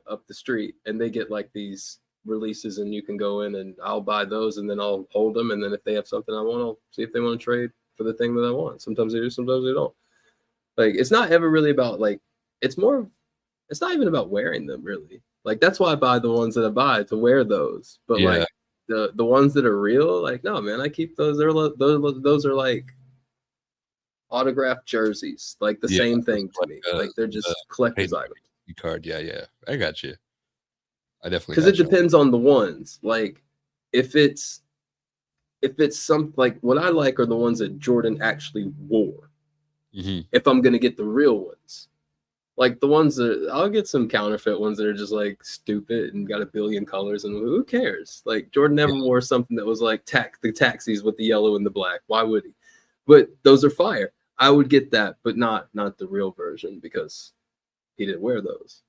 Speaker 3: up the street, and they get like these releases, and you can go in and I'll buy those, and then I'll hold them, and then if they have something I want, I'll see if they want to trade for the thing that I want. Sometimes they do, sometimes they don't. Like it's not ever really about like it's not even about wearing them really. Like that's why I buy the ones that I buy to wear those. But like the ones that are real, like no man, I keep those. Those are like autographed jerseys, like the same thing to me. Like they're just collector's items.
Speaker 4: Card. Yeah. I got you. I definitely
Speaker 3: Because it depends on the ones. Like if it's some like what I like are the ones that Jordan actually wore.
Speaker 4: Mm-hmm.
Speaker 3: If I'm gonna get the real ones, like the ones that I'll get some counterfeit ones that are just like stupid and got a billion colors, and who cares? Like Jordan never wore something that was like the taxis with the yellow and the black. Why would he? But those are fire. I would get that, but not the real version because he didn't wear those.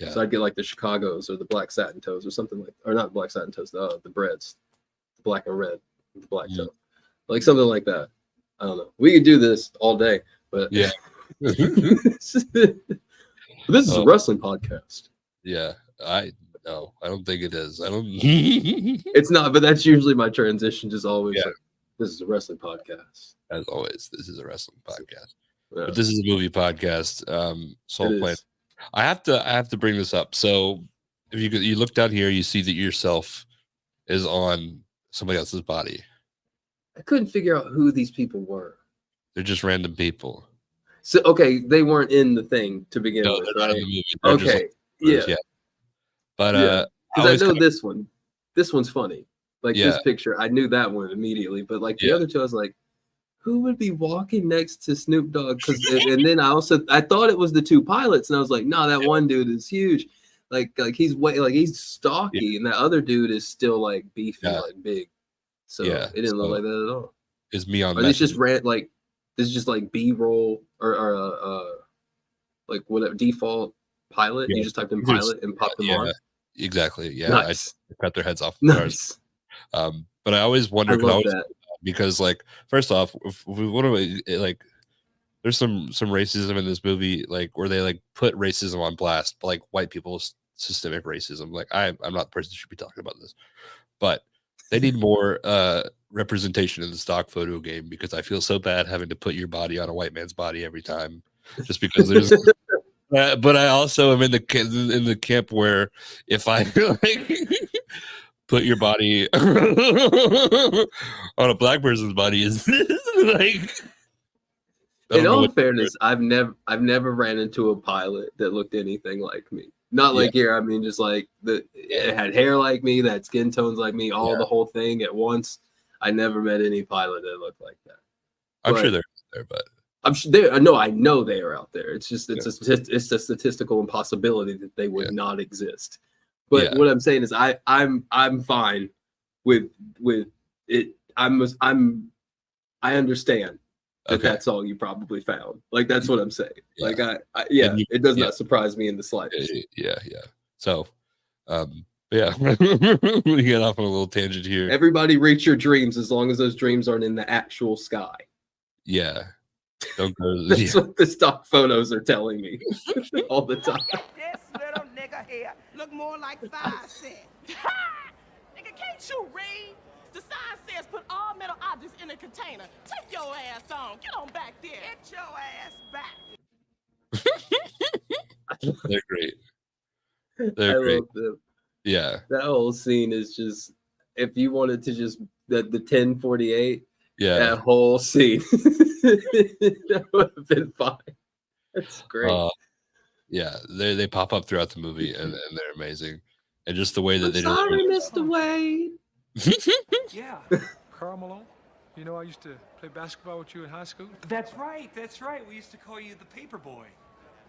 Speaker 4: Yeah.
Speaker 3: So I'd get like the Chicago's or the black satin toes or something like, or not black satin toes, the breads, the black and red, the black toe, like something like that. I don't know. We could do this all day, but
Speaker 4: Yeah.
Speaker 3: this is a wrestling podcast.
Speaker 4: Yeah. I don't think it is. I don't.
Speaker 3: It's not, but that's usually my transition. Just always like, this is a wrestling podcast.
Speaker 4: As always, this is a wrestling podcast.
Speaker 3: Yeah.
Speaker 4: But this is a movie podcast. Soul
Speaker 3: It
Speaker 4: Plane.
Speaker 3: is.
Speaker 4: I have to bring this up. So if you look down here, you see that yourself is on somebody else's body.
Speaker 3: I couldn't figure out who these people were.
Speaker 4: They're just random people.
Speaker 3: So okay, they weren't in the thing to begin
Speaker 4: No,
Speaker 3: with,
Speaker 4: they're not in
Speaker 3: right?
Speaker 4: the movie. They're just,
Speaker 3: Okay,
Speaker 4: like,
Speaker 3: yeah.
Speaker 4: yeah. But
Speaker 3: Yeah.
Speaker 4: I
Speaker 3: Because I know
Speaker 4: always
Speaker 3: this one. This one's funny. Like this
Speaker 4: Yeah.
Speaker 3: picture, I knew that one immediately. But like the
Speaker 4: Yeah.
Speaker 3: other two, I was like, who would be walking next to Snoop Dogg? And then I thought it was the two pilots, and I was like, no, that one dude is huge. Like he's stocky, and that other dude is still like beefy,
Speaker 4: Yeah.
Speaker 3: like big. So
Speaker 4: Yeah,
Speaker 3: it didn't look
Speaker 4: so-
Speaker 3: like that at all.
Speaker 4: is me on
Speaker 3: Or this
Speaker 4: message.
Speaker 3: just this is just like B-roll or like whatever default pilot.
Speaker 4: Yeah.
Speaker 3: You just typed in
Speaker 4: These are-
Speaker 3: pilot and popped them
Speaker 4: yeah,
Speaker 3: on.
Speaker 4: exactly. Yeah,
Speaker 3: Nice.
Speaker 4: I cut their heads off.
Speaker 3: Nice.
Speaker 4: But I always wonder.
Speaker 3: I
Speaker 4: 'cause
Speaker 3: love
Speaker 4: always-
Speaker 3: that.
Speaker 4: because like first off, if we want to like there's some racism in this movie, like where they like put racism on blast, but like white people's systemic racism. Like I'm not the person who should be talking about this, but they need more representation in the stock photo game, because I feel so bad having to put your body on a white man's body every time, just because there's. But I also am in the camp where if I like put your body on a black person's body is like I don't
Speaker 3: In
Speaker 4: know
Speaker 3: all
Speaker 4: what-
Speaker 3: fairness, I've never ran into a pilot that looked anything like me. Not like here. I mean, just like it had hair like me, that skin tones like me, the whole thing at once. I never met any pilot that looked like that.
Speaker 4: I'm
Speaker 3: But
Speaker 4: sure they're there, but
Speaker 3: I'm sure there. I know they are out there. It's just it's a statistical impossibility that they would not exist. But what I'm saying is, I'm fine with it. I understand that that's all you probably found. Like that's what I'm saying.
Speaker 4: Yeah.
Speaker 3: Like it does not surprise me in the slightest.
Speaker 4: Yeah. So, yeah, we get off on a little tangent here.
Speaker 3: Everybody reach your dreams as long as those dreams aren't in the actual sky.
Speaker 4: Yeah, don't go.
Speaker 3: That's what the stock photos are telling me all the time.
Speaker 8: This little nigga here look more like 5 cents. Nigga, can't you read? The sign says put all metal objects in a container. Take your ass on. Get on back there. Get your ass back.
Speaker 4: They're great.
Speaker 3: I
Speaker 4: They're great.
Speaker 3: love them.
Speaker 4: Yeah.
Speaker 3: That whole scene is just, if you wanted to just, the 1048,
Speaker 4: Yeah.
Speaker 3: that whole scene, that would have been fine. That's great.
Speaker 4: Yeah, they pop up throughout the movie and they're amazing. And just the way that they
Speaker 3: Sorry, Mr. Wade.
Speaker 1: Yeah.
Speaker 9: Carl Malone, you know I used to play basketball with you in high school?
Speaker 1: That's right. That's right. We used to call you the paper boy.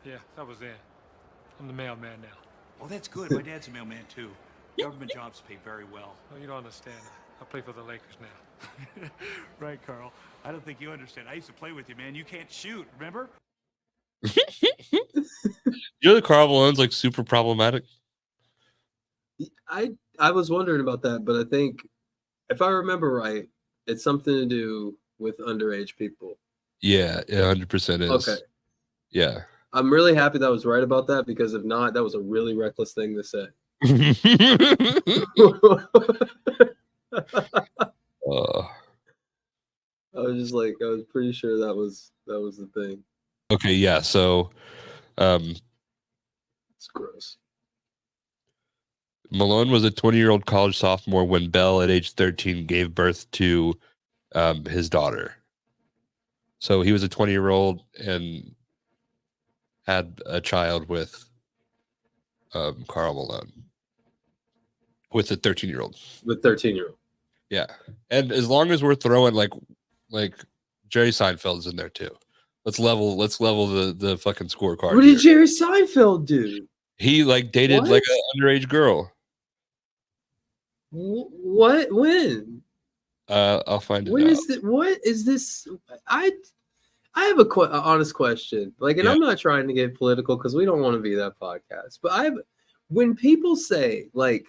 Speaker 9: Yeah, that was then. I'm the mailman now.
Speaker 1: Well, that's good. My dad's a mailman too. Government jobs pay very well.
Speaker 9: Oh, you don't understand. I play for the Lakers now.
Speaker 1: Right, Carl. I don't think you understand. I used to play with you, man. You can't shoot, remember?
Speaker 4: You know that Carl Malone's like super problematic?
Speaker 3: I was wondering about that, but I think if I remember right, it's something to do with underage people.
Speaker 4: Yeah, it 100% is.
Speaker 3: Okay.
Speaker 4: Yeah.
Speaker 3: I'm really happy that I was right about that, because if not, that was a really reckless thing to say. I was just like, I was pretty sure that was the thing.
Speaker 4: Okay, yeah. So
Speaker 3: It's gross.
Speaker 4: Malone was a 20-year-old college sophomore when Belle, at age 13, gave birth to his daughter. So he was a 20-year-old and had a child with Carl Malone, with a 13-year-old.
Speaker 3: With 13-year-old.
Speaker 4: Yeah, and as long as we're throwing like Jerry Seinfeld's in there too, let's level the fucking scorecard.
Speaker 3: What did Jerry Seinfeld do?
Speaker 4: He like dated
Speaker 3: What?
Speaker 4: like an underage girl.
Speaker 3: What? When?
Speaker 4: I'll find it
Speaker 3: When
Speaker 4: out.
Speaker 3: is it? What is this? I have an honest question. Like, and
Speaker 4: Yeah.
Speaker 3: I'm not trying to get political because we don't want to be that podcast. But when people say like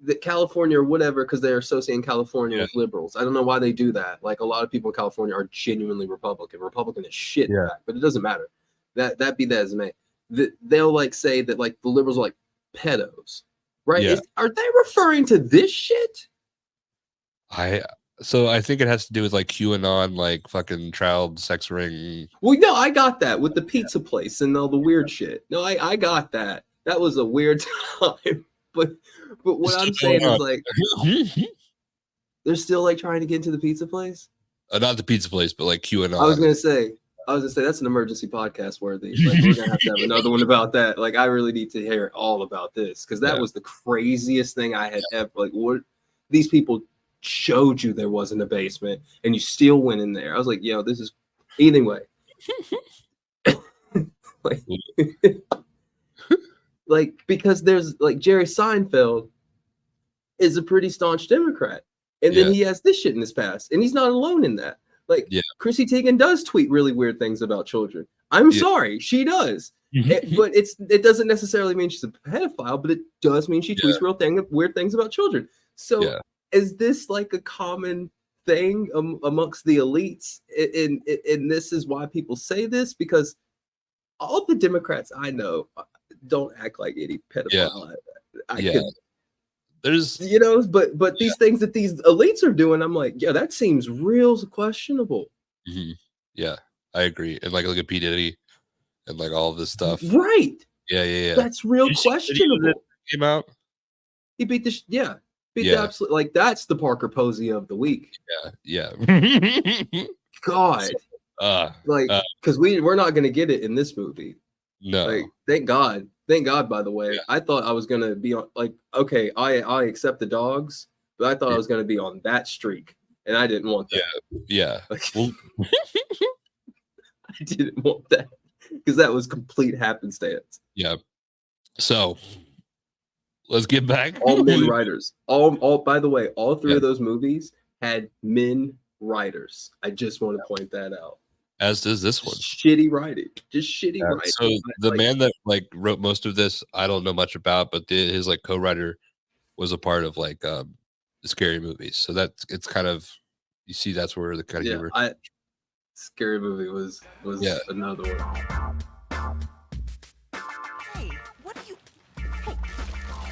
Speaker 3: that California or whatever, because they're associating California with liberals, I don't know why they do that. Like, a lot of people in California are genuinely Republican. Republican is shit, in fact, but it doesn't matter. That be that as it may. They'll like say that like the liberals are like pedos, right?
Speaker 4: Yeah.
Speaker 3: Are they referring to this shit?
Speaker 4: So I think it has to do with like QAnon, like fucking child sex ring.
Speaker 3: Well, no, I got that with the pizza place and all the weird shit. No, I got that. That was a weird time. But what I'm saying is like they're still like trying to get into the pizza place.
Speaker 4: Not the pizza place, but like QAnon.
Speaker 3: I was gonna say that's an emergency podcast worthy. Like, we're gonna have to have another one about that. Like, I really need to hear all about this, because that was the craziest thing I had ever. Like, what these people showed you there wasn't a basement, and you still went in there. I was like, yo, this is anyway. like because there's like Jerry Seinfeld is a pretty staunch Democrat, and then he has this shit in his past, and he's not alone in that. Like, Chrissy Teigen does tweet really weird things about children. I'm sorry, she does. But it doesn't necessarily mean she's a pedophile, but it does mean she tweets weird things about children. So is this like a common thing amongst the elites? And this is why people say this, because all the Democrats I know don't act like any pedophile.
Speaker 4: There's
Speaker 3: but these things that these elites are doing, I'm like, yeah, that seems real questionable.
Speaker 4: Yeah, I agree. And like look at P. Diddy and like all of this stuff.
Speaker 3: Right.
Speaker 4: Yeah.
Speaker 3: That's real questionable.
Speaker 4: Came out.
Speaker 3: He beat the the absolute, like, that's the Parker Posey of the week.
Speaker 4: Yeah.
Speaker 3: God. Like, because we're not gonna get it in this movie.
Speaker 4: No.
Speaker 3: Like, thank God. By the way.
Speaker 4: Yeah.
Speaker 3: I thought I was gonna be on, like, okay, I accept the dogs, but I thought I was gonna be on that streak, and I didn't want that.
Speaker 4: Yeah.
Speaker 3: Like,
Speaker 4: Well,
Speaker 3: I didn't want that because that was complete happenstance.
Speaker 4: yeah. So let's get back.
Speaker 3: All men writers. All. By the way, all three
Speaker 4: Yeah.
Speaker 3: of those movies had men writers. I just want to point that out.
Speaker 4: As does this one.
Speaker 3: Shitty writing, just shitty writing.
Speaker 4: So the
Speaker 3: Like,
Speaker 4: man that like wrote most of this, I don't know much about, but his like co-writer was a part of like the scary movies. So it's kind of, you see, that's where the kind of humor.
Speaker 3: Scary Movie was another one.
Speaker 6: Hey, what are you? Hey,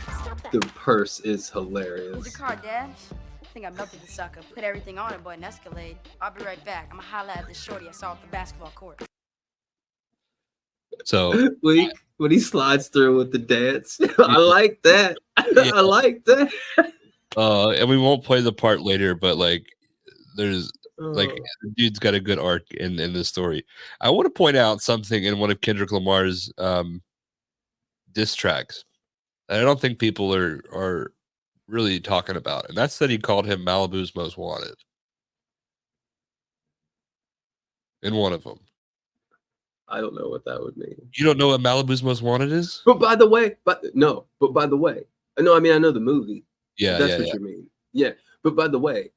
Speaker 6: stop that.
Speaker 3: The purse is
Speaker 6: Hold
Speaker 3: hilarious.
Speaker 6: your car, Dad. I think I melted the sucker. Put everything on it, boy, and Escalade. I'll be right back. I'm gonna holla at this shorty I saw at the basketball court.
Speaker 4: So
Speaker 3: when he slides through with the dance, I like that.
Speaker 4: Yeah.
Speaker 3: I like that.
Speaker 4: and we won't play the part later, but like there's like
Speaker 3: Oh.
Speaker 4: the dude's got a good arc in this story. I want to point out something in one of Kendrick Lamar's diss tracks that I don't think people are really talking about, and that's that he called him Malibu's most wanted in one of them.
Speaker 3: I don't know what that would mean.
Speaker 4: You don't know what Malibu's most wanted is?
Speaker 3: But by the way, no, I mean, I know the movie.
Speaker 4: Yeah,
Speaker 3: That's
Speaker 4: yeah,
Speaker 3: what
Speaker 4: yeah.
Speaker 3: you mean. Yeah. But by the way,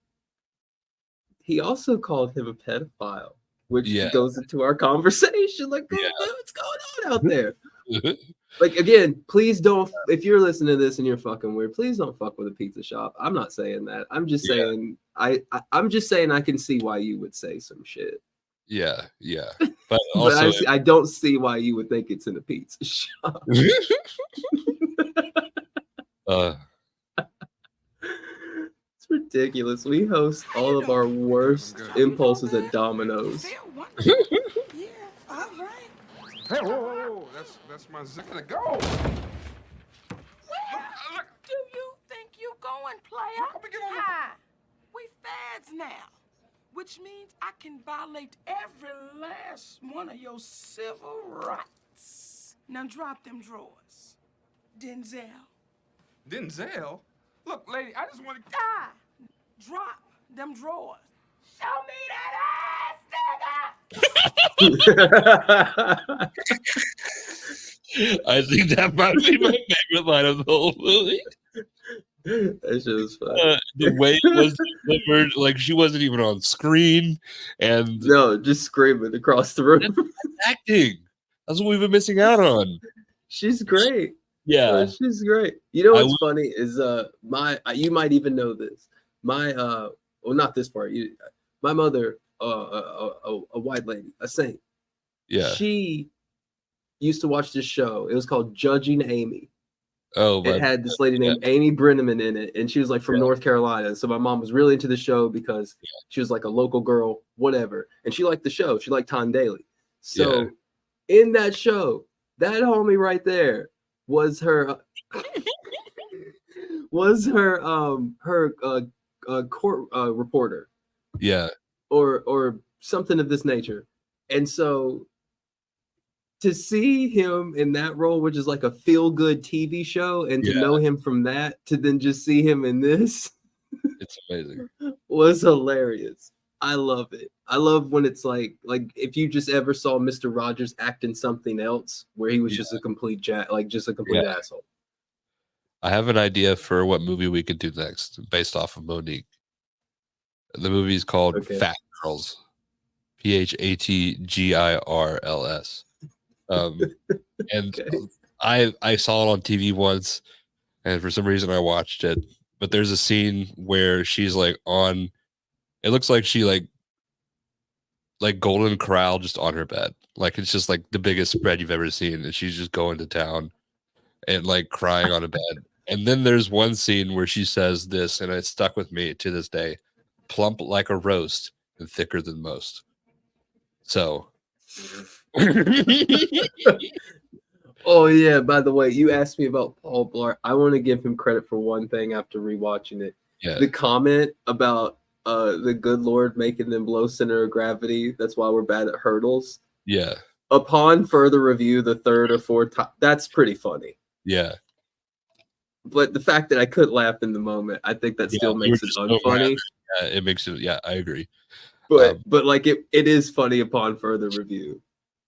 Speaker 3: he also called him a pedophile, which
Speaker 4: Yeah.
Speaker 3: goes into our conversation. Like,
Speaker 4: Yeah.
Speaker 3: what's going on out there? Like, again, please don't, if you're listening to this and you're fucking weird, please don't fuck with a pizza shop. I'm not saying that. I'm just
Speaker 4: Yeah.
Speaker 3: saying, I'm just saying I can see why you would say some shit.
Speaker 4: Yeah. But
Speaker 3: But
Speaker 4: also,
Speaker 3: I don't see why you would think it's in a pizza shop. It's ridiculous. We host all of our worst impulses at Domino's.
Speaker 8: Yeah, all right.
Speaker 10: Hey, whoa. That's my zicker to go.
Speaker 8: Where do you think you going, player? Hi. We fads now, which means I can violate every last one of your civil rights. Now drop them drawers. Denzel.
Speaker 10: Denzel? Look, lady, I just want to...
Speaker 8: Ah, drop them drawers. Show me that ass, nigga!
Speaker 4: I think that might be my favorite line of the whole movie.
Speaker 3: That shit was fun.
Speaker 4: The way it was delivered, like she wasn't even on screen, and
Speaker 3: No, just screaming across the room.
Speaker 4: acting. That's what we've been missing out on.
Speaker 3: She's great.
Speaker 4: Yeah.
Speaker 3: She's great. You know
Speaker 4: I
Speaker 3: what's funny is you might even know this. Well, not this part. My mother, a white lady, a saint.
Speaker 4: Yeah.
Speaker 3: She used to watch this show. It was called Judging Amy.
Speaker 4: Oh,
Speaker 3: It had this lady named Amy Brenneman in it, and she was like from North Carolina. So my mom was really into the show because she was like a local girl, whatever, and she liked the show. She liked Tom Daly. So in that show, that homie right there was her court reporter.
Speaker 4: Yeah.
Speaker 3: Or something of this nature. And so to see him in that role, which is like a feel-good TV show, and to know him from that, to then just see him in this,
Speaker 4: it's amazing.
Speaker 3: Was hilarious. I love it. I love when it's like if you just ever saw Mr. Rogers acting something else where he was just a complete asshole.
Speaker 4: I have an idea for what movie we could do next based off of Monique. The movie is called Fat Girls. PHATGIRLS. And I saw it on TV once, and for some reason I watched it. But there's a scene where she's like on, it looks like she like Golden Corral just on her bed. Like it's just like the biggest spread you've ever seen, and she's just going to town and like crying on a bed. And then there's one scene where she says this, and it stuck with me to this day: plump like a roast and thicker than most. So
Speaker 3: oh yeah, by the way, you asked me about Paul Blart. I want to give him credit for one thing after rewatching it.
Speaker 4: Yeah.
Speaker 3: The comment about the good Lord making them below center of gravity. That's why we're bad at hurdles.
Speaker 4: Yeah.
Speaker 3: Upon further review, the third or fourth time, that's pretty funny.
Speaker 4: Yeah.
Speaker 3: But the fact that I couldn't laugh in the moment, I think that still
Speaker 4: you
Speaker 3: makes
Speaker 4: were
Speaker 3: it
Speaker 4: just so
Speaker 3: unfunny.
Speaker 4: Yeah, it makes it. Yeah, I agree.
Speaker 3: But like it is funny upon further review.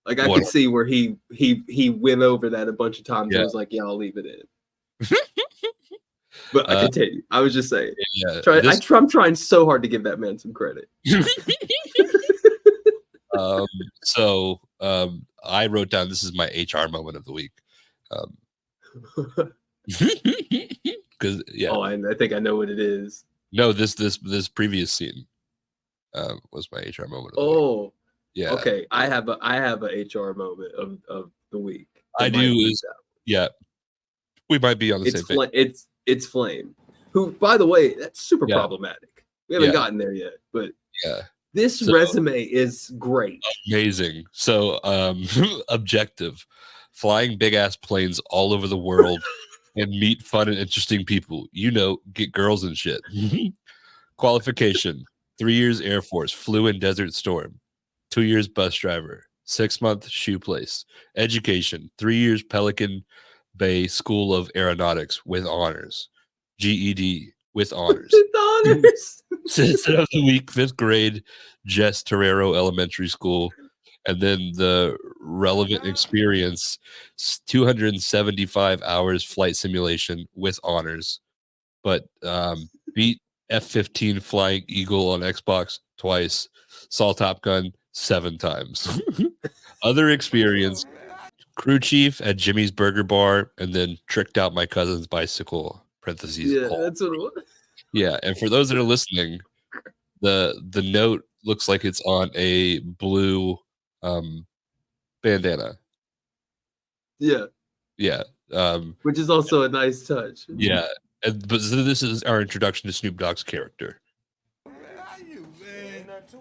Speaker 3: Like I could see where he went over that a bunch of times and was like, "Yeah, I'll leave it in." But I continue. I was just saying.
Speaker 4: Yeah,
Speaker 3: I'm trying so hard to give that man some credit.
Speaker 4: I wrote down, this is my HR moment of the week. Because
Speaker 3: I think I know what it is.
Speaker 4: No, this previous scene was my HR moment of the week. Yeah.
Speaker 3: Okay, I have a HR moment of the week.
Speaker 4: I do. Yeah, we might be on the same page.
Speaker 3: It's Flame, who, by the way, that's super problematic. We haven't gotten there yet, but this resume is great.
Speaker 4: Amazing. So, objective, flying big ass planes all over the world and meet fun and interesting people. Get girls and shit. Qualification: 3 years Air Force, flew in Desert Storm. 2 years bus driver. 6-month shoe place. Education: 3 years Pelican Bay School of Aeronautics with honors. GED with honors.
Speaker 3: With honors.
Speaker 4: Citizen of the week, 5th grade, Jess Torero Elementary School. And then the relevant experience, 275 hours flight simulation with honors. But beat F-15 Flying Eagle on Xbox twice. Saw Top Gun 7 times. Other experience, crew chief at Jimmy's Burger Bar, and then tricked out my cousin's bicycle. Parentheses.
Speaker 3: Yeah, that's what it was.
Speaker 4: Yeah, and for those that are listening, the note looks like it's on a blue bandana.
Speaker 3: Yeah.
Speaker 4: Yeah.
Speaker 3: Which is also a nice touch.
Speaker 4: Yeah. But this is our introduction to Snoop Dogg's character.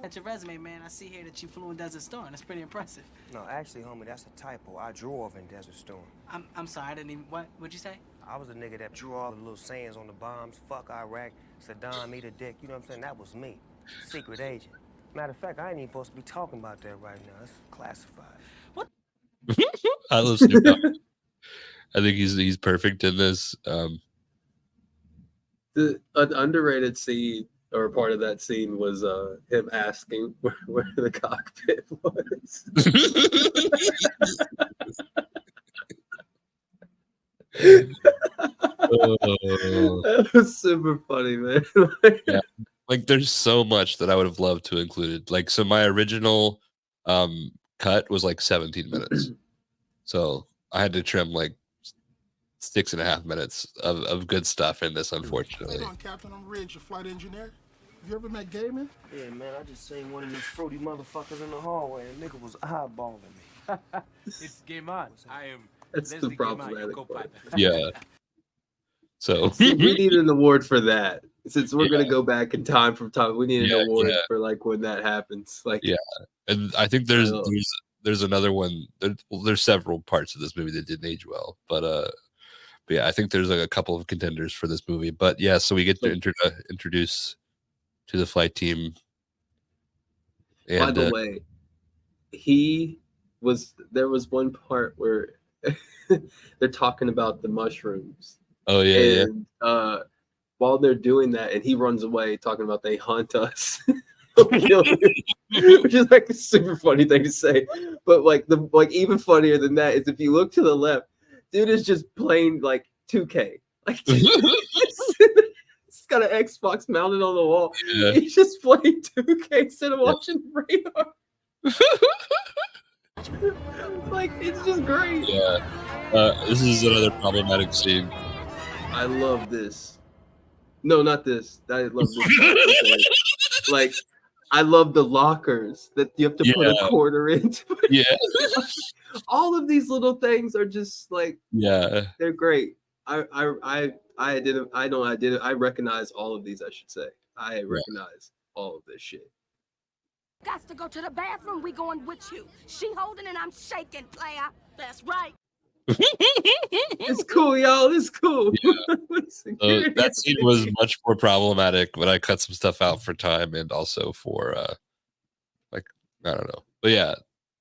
Speaker 11: At your resume, man, I see here that you flew in Desert Storm. That's pretty impressive.
Speaker 12: No, actually, homie, that's a typo. I drove in Desert Storm.
Speaker 11: I'm sorry, I didn't even. What'd you say?
Speaker 12: I was a nigga that drew all the little sayings on the bombs. Fuck Iraq, Saddam, eat a dick. You know what I'm saying? That was me. Secret agent. Matter of fact, I ain't even supposed to be talking about that right now. It's classified.
Speaker 11: What?
Speaker 4: I love Snoop Dogg. I think he's perfect in this.
Speaker 3: An underrated scene or part of that scene was him asking where the cockpit was. That was super funny, man.
Speaker 4: Yeah. Like there's so much that I would have loved to included. Like, so my original cut was like 17 minutes. So I had to trim like 6.5 minutes of good stuff in this, unfortunately.
Speaker 13: Hey, Captain, I'm Ridge, your flight engineer. Have you ever met Gaiman?
Speaker 12: Yeah, man, I just seen one of these fruity motherfuckers in the hallway, and nigga was eyeballing me.
Speaker 14: It's Game On. I am.
Speaker 3: That's the problematic part.
Speaker 4: Yeah. So
Speaker 3: we need an award for that. Since we're gonna go back in time from time, we need an award for like when that happens. Like,
Speaker 4: yeah, and I think there's another one. There's several parts of this movie that didn't age well, but yeah, I think there's like a couple of contenders for this movie. But yeah, so we get to introduce to the flight team. And,
Speaker 3: by the way, there was one part where they're talking about the mushrooms.
Speaker 4: Oh yeah,
Speaker 3: and, while they're doing that, and he runs away talking about they hunt us, which is like a super funny thing to say. But like even funnier than that is if you look to the left, dude is just playing like 2K. Like he's got an Xbox mounted on the wall. Yeah. He's just playing 2K instead of watching Radar. Like it's just great.
Speaker 4: Yeah, this is another problematic scene.
Speaker 3: I love this. No, not this. I love this. Like, I love the lockers that you have to put a quarter into.
Speaker 4: Yeah.
Speaker 3: All of these little things are just like, they're great. I recognize all of these, I should say. I recognize all of this shit.
Speaker 15: Got to go to the bathroom. We going with you. She holding and I'm shaking, player. That's right.
Speaker 3: It's cool, y'all. It's cool.
Speaker 4: So that scene was much more problematic, but I cut some stuff out for time and also for like I don't know. But yeah.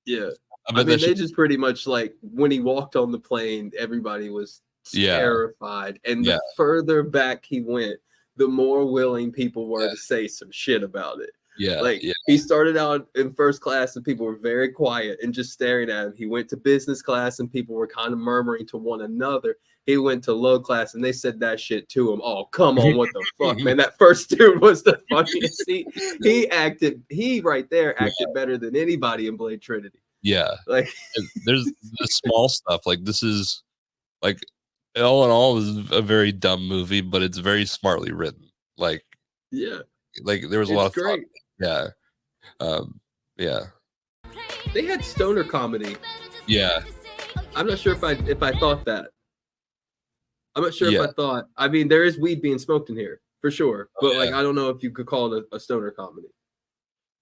Speaker 3: Yeah.
Speaker 4: I
Speaker 3: I
Speaker 4: bet
Speaker 3: mean,
Speaker 4: that
Speaker 3: they
Speaker 4: shit-
Speaker 3: just pretty much like when he walked on the plane, everybody was
Speaker 4: Yeah.
Speaker 3: terrified. And the
Speaker 4: Yeah.
Speaker 3: further back he went, the more willing people were to say some shit about it.
Speaker 4: Yeah.
Speaker 3: Like
Speaker 4: yeah.
Speaker 3: he started out in first class and people were very quiet and just staring at him. He went to business class and people were kind of murmuring to one another. He went to low class and they said that shit to him. Oh, come on, what the fuck, man? That first dude was the funniest. He right there acted better than anybody in Blade Trinity.
Speaker 4: Yeah.
Speaker 3: Like
Speaker 4: And there's the small stuff. Like this is like all in all is a very dumb movie, but it's very smartly written. Like
Speaker 3: yeah,
Speaker 4: there was a lot of
Speaker 3: it's
Speaker 4: thought.
Speaker 3: great.
Speaker 4: Yeah. Yeah.
Speaker 3: They had stoner comedy.
Speaker 4: Yeah.
Speaker 3: I'm not sure if I thought that. I'm not sure
Speaker 4: Yeah.
Speaker 3: if I thought. I mean, there is weed being smoked in here for sure, but like
Speaker 4: yeah.
Speaker 3: I don't know if you could call it a stoner comedy.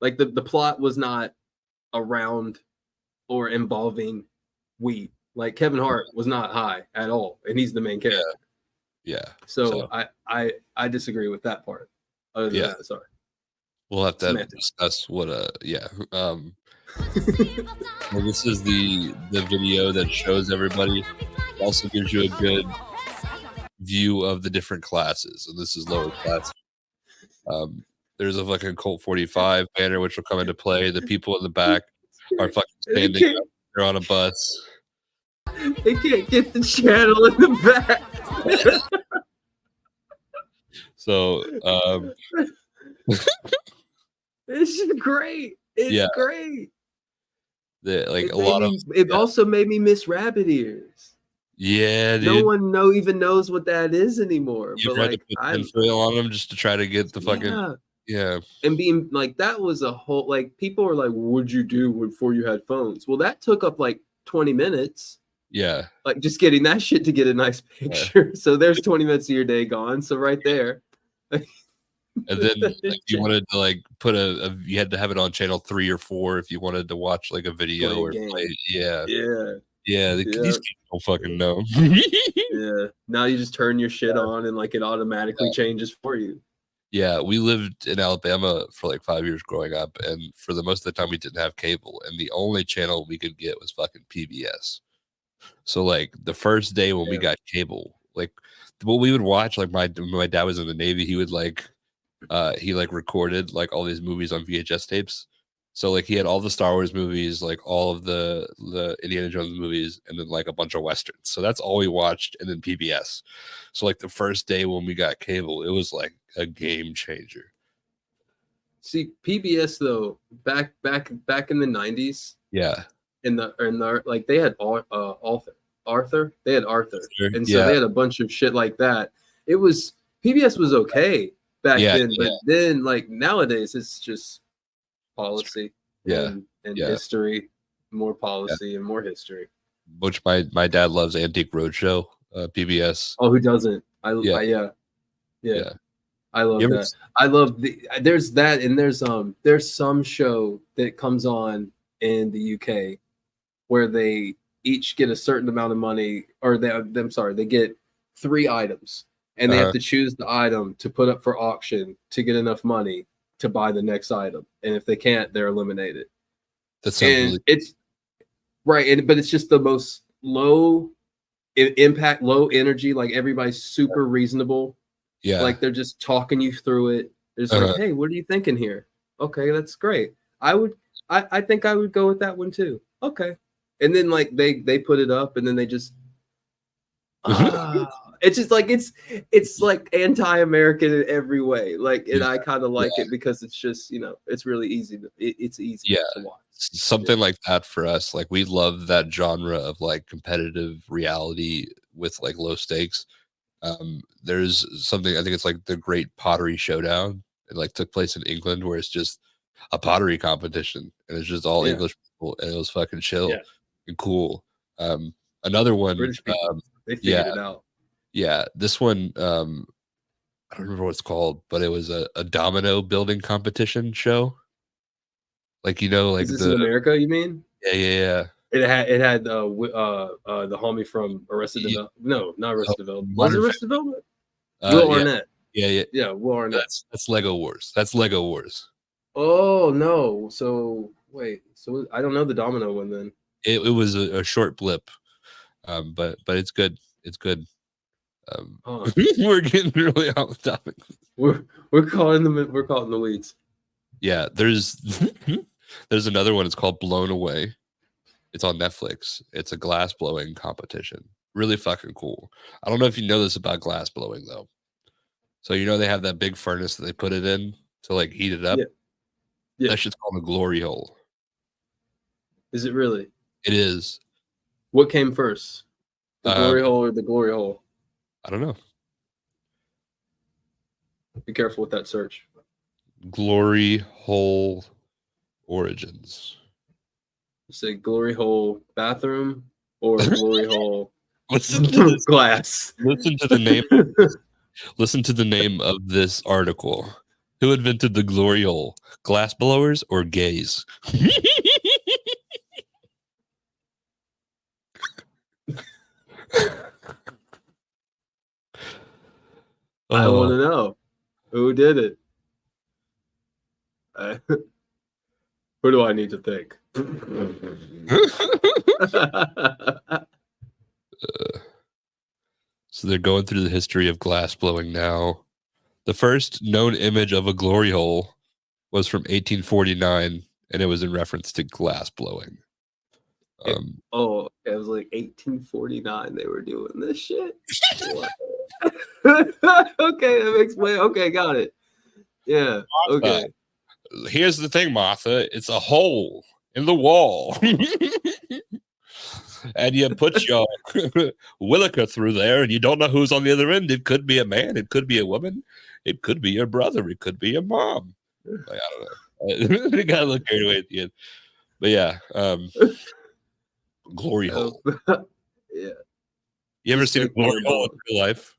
Speaker 3: Like the plot was not around or involving weed. Like Kevin Hart was not high at all, and he's the main character.
Speaker 4: Yeah.
Speaker 3: So I disagree with that part. Other than
Speaker 4: Yeah.
Speaker 3: that, sorry.
Speaker 4: We'll have to
Speaker 3: Semantics.
Speaker 4: discuss what yeah. Well, this is the video that shows everybody. It also gives you a good view of the different classes. And this is lower class. There's a fucking Colt 45 banner which will come into play. The people in the back are fucking standing up. They're on a bus.
Speaker 3: They can't get the channel in the back.
Speaker 4: So
Speaker 3: This is great. It's
Speaker 4: Yeah.
Speaker 3: great.
Speaker 4: like a lot of
Speaker 3: It also made me miss rabbit ears.
Speaker 4: yeah, dude.
Speaker 3: No one even knows what that is anymore.
Speaker 4: You
Speaker 3: But
Speaker 4: tried
Speaker 3: like
Speaker 4: to put tinfoil on them just to try to get the fucking
Speaker 3: yeah.
Speaker 4: yeah.
Speaker 3: And being like that was a whole like people were like, what'd you do before you had phones? Well, that took up like 20 minutes.
Speaker 4: Yeah.
Speaker 3: Like just getting that shit to get a nice picture. So there's 20 minutes of your day gone. So right there.
Speaker 4: And then like, you wanted to like put you had to have it on channel 3 or 4 if you wanted to watch like a video
Speaker 3: Play a
Speaker 4: or
Speaker 3: game.
Speaker 4: play. Yeah.
Speaker 3: Yeah.
Speaker 4: These
Speaker 3: Yeah.
Speaker 4: kids don't fucking know.
Speaker 3: Yeah. Now you just turn your shit on and like it automatically changes for you.
Speaker 4: Yeah, we lived in Alabama for like 5 years growing up, and for the most of the time we didn't have cable, and the only channel we could get was fucking PBS. So like the first day when we got cable, like what we would watch, like my dad was in the Navy, he would he recorded like all these movies on VHS tapes. So like he had all the Star Wars movies, like all of the Indiana Jones movies, and then like a bunch of westerns. So that's all we watched, and then PBS. So like the first day when we got cable, it was like a game changer.
Speaker 3: See, PBS though, back in the 90s,
Speaker 4: Yeah.
Speaker 3: in the like they had Arthur. They had Arthur. And so
Speaker 4: Yeah.
Speaker 3: they had a bunch of shit like that. It was PBS was okay back
Speaker 4: Yeah,
Speaker 3: then, but
Speaker 4: yeah.
Speaker 3: then like nowadays it's just policy
Speaker 4: Yeah,
Speaker 3: and
Speaker 4: yeah.
Speaker 3: history, more policy and more history.
Speaker 4: Which my dad loves Antique Roadshow, PBS.
Speaker 3: Oh, who doesn't?
Speaker 4: Yeah.
Speaker 3: Yeah. I love
Speaker 4: You ever
Speaker 3: that. I love there's that and there's some show that comes on in the UK where they each get a certain amount of money or they get 3 items and they have to choose the item to put up for auction to get enough money to buy the next item. And if they can't, they're eliminated.
Speaker 4: That sounds
Speaker 3: And
Speaker 4: really
Speaker 3: it's right, but it's just the most low impact, low energy, like everybody's super reasonable.
Speaker 4: Yeah.
Speaker 3: Like they're just talking you through it. They're just like, hey, what are you thinking here? Okay, that's great. I think I would go with that one too. Okay. And then like they put it up and then they just it's just like it's like anti-American in every way. Like and I kind of like it because it's just, it's really easy it's easy to watch.
Speaker 4: Something like that for us. Like we love that genre of like competitive reality with like low stakes. There's something, I think it's like the Great Pottery Showdown. It like took place in England where it's just a pottery competition and it's just all English people and it was fucking chill and cool. Another one,
Speaker 3: British people, they figured it out.
Speaker 4: Yeah, this one, I don't remember what it's called, but it was a domino building competition show. Like, like
Speaker 3: is this in America, you mean?
Speaker 4: Yeah.
Speaker 3: It had the homie from Arrested Development. No, not Arrested Development. Was it Arrested Development? Will Arnett.
Speaker 4: Yeah.
Speaker 3: Will Arnett.
Speaker 4: That's Lego Wars. That's Lego Wars.
Speaker 3: Oh no! So wait, so I don't know the Domino one then.
Speaker 4: It was a short blip, but it's good. It's good. We're getting really off topic.
Speaker 3: We're caught in the weeds.
Speaker 4: Yeah, there's another one. It's called Blown Away. It's on Netflix. It's a glass blowing competition. Really fucking cool. I don't know if you know this about glass blowing though. So they have that big furnace that they put it in to like heat it up.
Speaker 3: Yeah.
Speaker 4: That shit's called a glory hole.
Speaker 3: Is it really?
Speaker 4: It is.
Speaker 3: What came first? The glory hole or the glory hole?
Speaker 4: I don't know.
Speaker 3: Be careful with that search.
Speaker 4: Glory hole origins.
Speaker 3: Say glory hole bathroom or glory hole
Speaker 4: Listen to this.
Speaker 3: glass.
Speaker 4: Listen to the name. Listen to the name of this article. Who invented the glory hole? Glass blowers or gays?
Speaker 3: I want to know who did it. Who do I need to think?
Speaker 4: So they're going through the history of glass blowing now. The first known image of a glory hole was from 1849, and it was in reference to glass blowing.
Speaker 3: It was like 1849 they were doing this shit. Okay, that makes way. Okay, got it. Yeah. Okay.
Speaker 4: Here's the thing, Martha. It's a hole in the wall. And you put your Williker through there, and you don't know who's on the other end. It could be a man. It could be a woman. It could be your brother. It could be your mom. Like, I don't know. You gotta look carried away at the end. But yeah, glory hole.
Speaker 3: Yeah.
Speaker 4: You ever seen a glory hole in real life?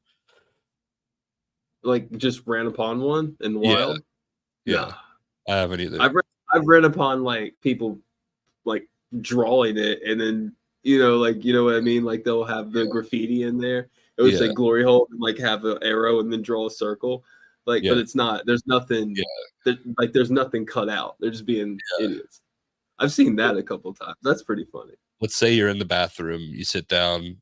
Speaker 3: Like just ran upon one in the wild?
Speaker 4: Yeah. I haven't either.
Speaker 3: I've read upon like people like drawing it, and then like what I mean, like they'll have the graffiti in there. It would say glory hole and like have an arrow and then draw a circle. Like, but it's not. There's nothing. There's nothing cut out. They're just being idiots. I've seen that a couple times. That's pretty funny.
Speaker 4: Let's say you're in the bathroom, you sit down,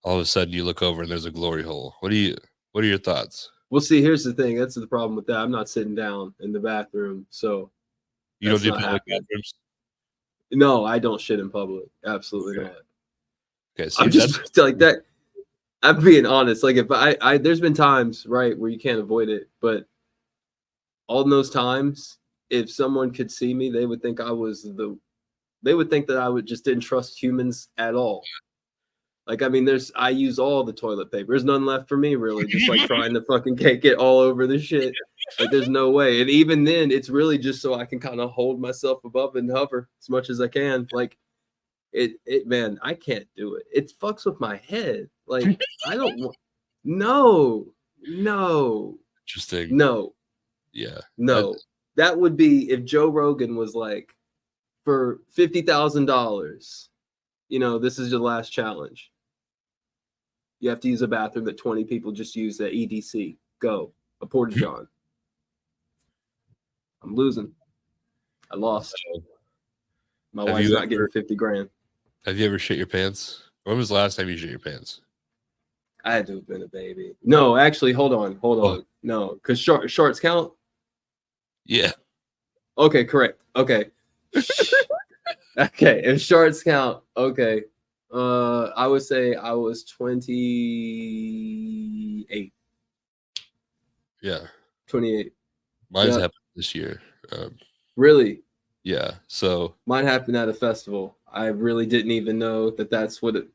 Speaker 4: all of a sudden you look over and there's a glory hole. What are your thoughts?
Speaker 3: Well, see, here's the thing. That's the problem with that. I'm not sitting down in the bathroom, so
Speaker 4: you don't do public bathrooms.
Speaker 3: No, I don't shit in public. Absolutely not.
Speaker 4: Okay, so
Speaker 3: I'm just like that. I'm being honest. Like if I there's been times, right, where you can't avoid it, but all in those times, if someone could see me, they would think they would think that I just didn't trust humans at all. Like, I mean, I use all the toilet paper. There's none left for me, really. Just like trying to fucking cake it all over the shit. Like, there's no way. And even then, it's really just so I can kind of hold myself above and hover as much as I can. Like, man, I can't do it. It fucks with my head. Like, I don't want. No.
Speaker 4: Interesting.
Speaker 3: No.
Speaker 4: Yeah.
Speaker 3: No. That would be if Joe Rogan was like, for $50,000, this is your last challenge. You have to use a bathroom that 20 people just use at EDC. Go. A porta john. I'm losing. I lost. My wife's not getting 50 grand.
Speaker 4: Have you ever shit your pants? When was the last time you shit your pants?
Speaker 3: I had to have been a baby. No, actually, hold on. No, because shorts count?
Speaker 4: Yeah.
Speaker 3: Okay, correct. Okay. Okay, if shorts count, okay. I would say I was 28.
Speaker 4: Yeah.
Speaker 3: 28.
Speaker 4: Mine's happened this year.
Speaker 3: Really?
Speaker 4: Yeah. So
Speaker 3: mine happened at a festival. I really didn't even know that that's what it.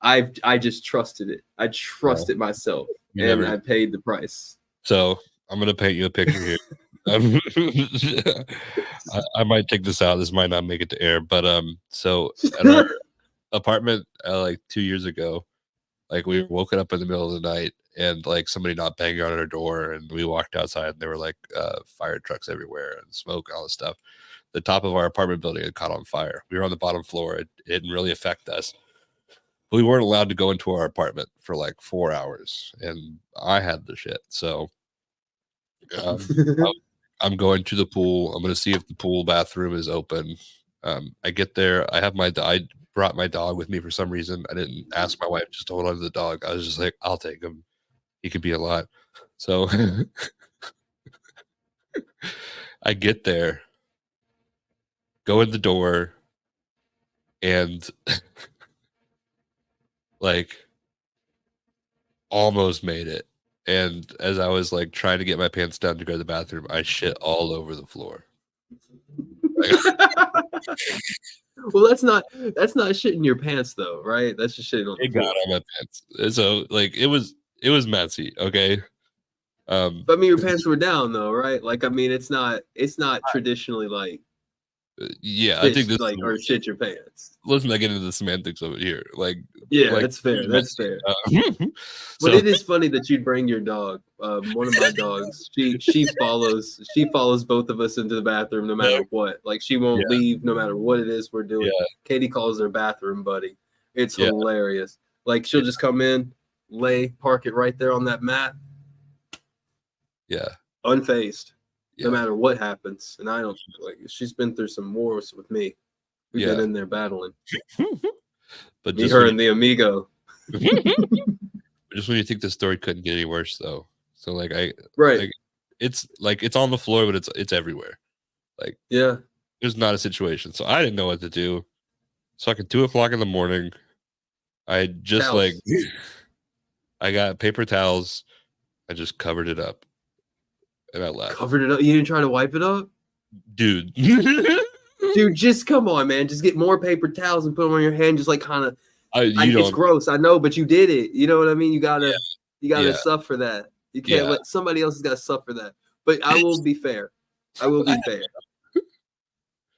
Speaker 3: I just trusted it. I trusted myself, and I paid the price.
Speaker 4: So I'm gonna paint you a picture here. I might take this out. This might not make it to air, but so at our apartment like 2 years ago, Like we were woken up in the middle of the night and like somebody not banging on our door, and we walked outside and there were like fire trucks everywhere and smoke and all this stuff. The top of our apartment building had caught on fire. We were on the bottom floor. It didn't really affect us. We weren't allowed to go into our apartment for like 4 hours, and I had the shit. So I'm going to the pool. I'm going to see if the pool bathroom is open. I get there. I brought my dog with me for some reason. I didn't ask my wife just to hold on to the dog. I was just like, I'll take him. He could be a lot. So I get there, go in the door, and like almost made it. And as I was like trying to get my pants down to go to the bathroom, I shit all over the floor.
Speaker 3: Well, that's not shitting your pants though, right? That's just shitting on the
Speaker 4: It got on my pants. And so like it was messy, okay?
Speaker 3: But I mean, your pants were down though, right? Like, I mean, it's not traditionally like
Speaker 4: yeah, I think this
Speaker 3: like or shit your pants.
Speaker 4: Let's not get into the semantics of it here. Like,
Speaker 3: Yeah,
Speaker 4: like,
Speaker 3: that's fair. That's fair.
Speaker 4: But
Speaker 3: But it is funny that you'd bring your dog. One of my dogs, she follows both of us into the bathroom no matter what. Like she won't leave no matter what it is we're doing.
Speaker 4: Yeah.
Speaker 3: Katie calls her bathroom buddy. It's hilarious. Like she'll just come in, park it right there on that mat.
Speaker 4: Yeah.
Speaker 3: Unfazed. No matter what happens. And I don't like she's been through some wars with me. We've been in there battling.
Speaker 4: But
Speaker 3: me, her, and the Amigo.
Speaker 4: Just when you think the story couldn't get any worse, though. So like
Speaker 3: right,
Speaker 4: like, it's on the floor, but it's everywhere. Like there's not a situation. So I didn't know what to do. So like at 2:00 in the morning, I just
Speaker 3: Towels.
Speaker 4: I got paper towels. I just covered it up, and I left.
Speaker 3: Covered it up. You didn't try to wipe it up,
Speaker 4: dude.
Speaker 3: Dude, just come on, man. Just get more paper towels and put them on your hand. Just like kind of. It's gross, I know, but you did it. You know what I mean? You gotta suffer that. You can't let somebody else got to suffer that. But I will be fair.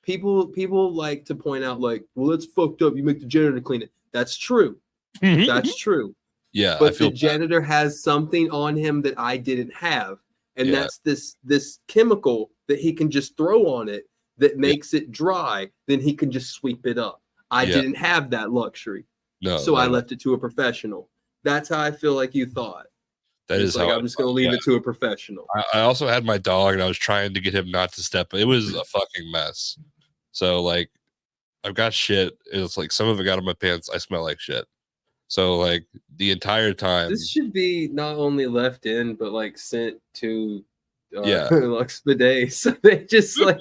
Speaker 3: People like to point out, like, well, that's fucked up. You make the janitor clean it. That's true. That's true.
Speaker 4: Yeah,
Speaker 3: but the janitor has something on him that I didn't have, and that's this chemical that he can just throw on it that makes it dry. Then he can just sweep it up. I didn't have that luxury.
Speaker 4: No,
Speaker 3: so I left it to a professional. That's how I feel like you thought.
Speaker 4: That is
Speaker 3: like
Speaker 4: how
Speaker 3: I'm just gonna leave it to a professional.
Speaker 4: I also had my dog, and I was trying to get him not to step. It was a fucking mess. So like, I've got shit. It's like some of it got on my pants. I smell like shit. So like the entire time,
Speaker 3: this should be not only left in, but like sent to Lux Bidet. So they just like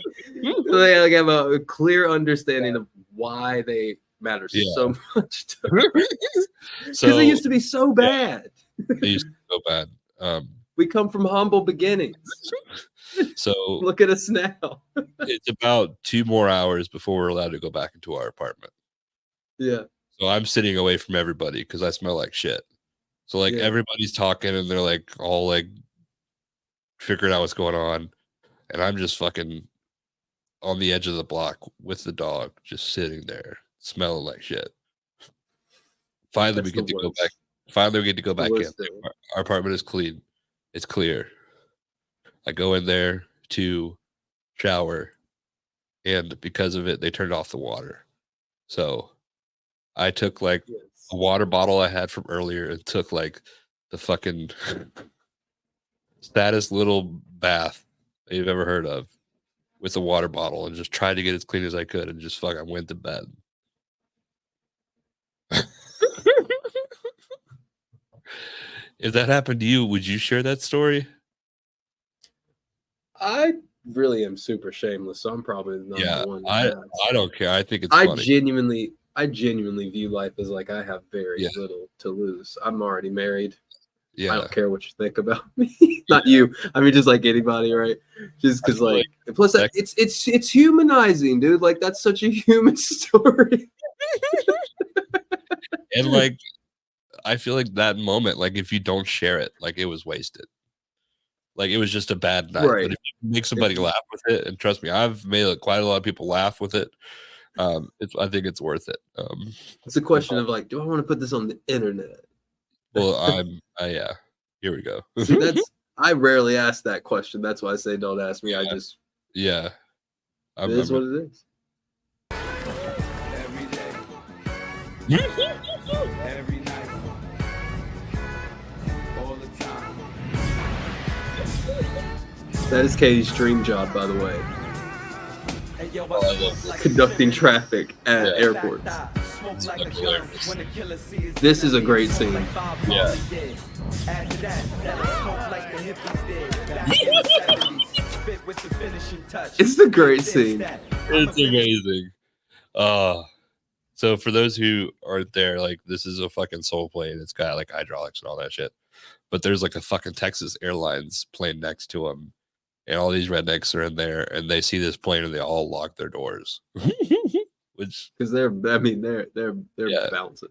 Speaker 3: they have a clear understanding of why they matter so much to because they used to be so bad.
Speaker 4: They used to be so bad.
Speaker 3: We come from humble beginnings.
Speaker 4: So
Speaker 3: look at us now.
Speaker 4: It's about 2 more hours before we're allowed to go back into our apartment.
Speaker 3: Yeah.
Speaker 4: So I'm sitting away from everybody because I smell like shit. So like everybody's talking and they're like all like figuring out what's going on, and I'm just fucking on the edge of the block with the dog, just sitting there smelling like shit. Finally, we get to go back. Finally, we get to go back in. Our apartment is clean. It's clear. I go in there to shower, and because of it, they turned off the water. So I took like a water bottle I had from earlier and took like the fucking saddest little bath you've ever heard of with a water bottle and just tried to get as clean as I could and just fucking went to bed. If that happened to you, would you share that story?
Speaker 3: I really am super shameless, so I'm probably the number one.
Speaker 4: I don't care. I think it's
Speaker 3: I
Speaker 4: funny.
Speaker 3: genuinely view life as like I have very little to lose. I'm already married. I don't care what you think about me. Not you. I mean, just like anybody, right? Just because, like, plus it's humanizing, dude. Like that's such a human story.
Speaker 4: And like, I feel like that moment, like if you don't share it, like it was wasted. Like it was just a bad night.
Speaker 3: Right.
Speaker 4: But if you make somebody laugh with it, and trust me, I've made like, quite a lot of people laugh with it. I think it's worth it.
Speaker 3: It's a question of like, do I want to put this on the internet?
Speaker 4: Well, yeah. Here we go.
Speaker 3: See, I rarely ask that question. That's why I say don't ask me. I just
Speaker 4: yeah.
Speaker 3: It is what it is.
Speaker 14: Every day. Every night. All the time.
Speaker 3: That is Katie's dream job, by the way. Conducting traffic at airports. This is a great scene.
Speaker 4: Yeah.
Speaker 3: It's a great scene.
Speaker 4: It's amazing. So for those who aren't there, like this is a fucking Soul plane. It's got like hydraulics and all that shit. But there's like a fucking Texas Airlines plane next to them. And all these rednecks are in there and they see this plane and they all lock their doors. Which
Speaker 3: because they're bouncing. They're out there bouncing.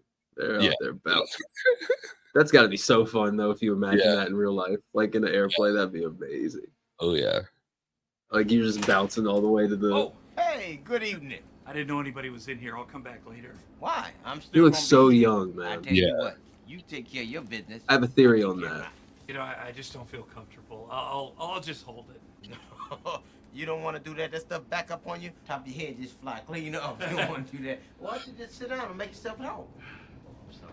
Speaker 3: That's got to be so fun though if you imagine that in real life, like in an airplane. That'd be amazing.
Speaker 4: Oh yeah,
Speaker 3: like you're just bouncing all the way to the.
Speaker 14: Oh, hey, good evening.
Speaker 1: I didn't know anybody was in here. I'll come back later.
Speaker 14: Why? I'm still.
Speaker 3: You look
Speaker 14: gonna
Speaker 3: so
Speaker 14: be here.
Speaker 3: young, man.
Speaker 14: I tell you what, you take care of your business.
Speaker 3: I have a theory on that.
Speaker 1: You know, I just don't feel comfortable. I'll just hold it.
Speaker 14: You don't want to do that. That stuff back up on you. Top of your head just fly clean up. You don't want to do that. Why don't you just sit down and make yourself at home? I'm sorry.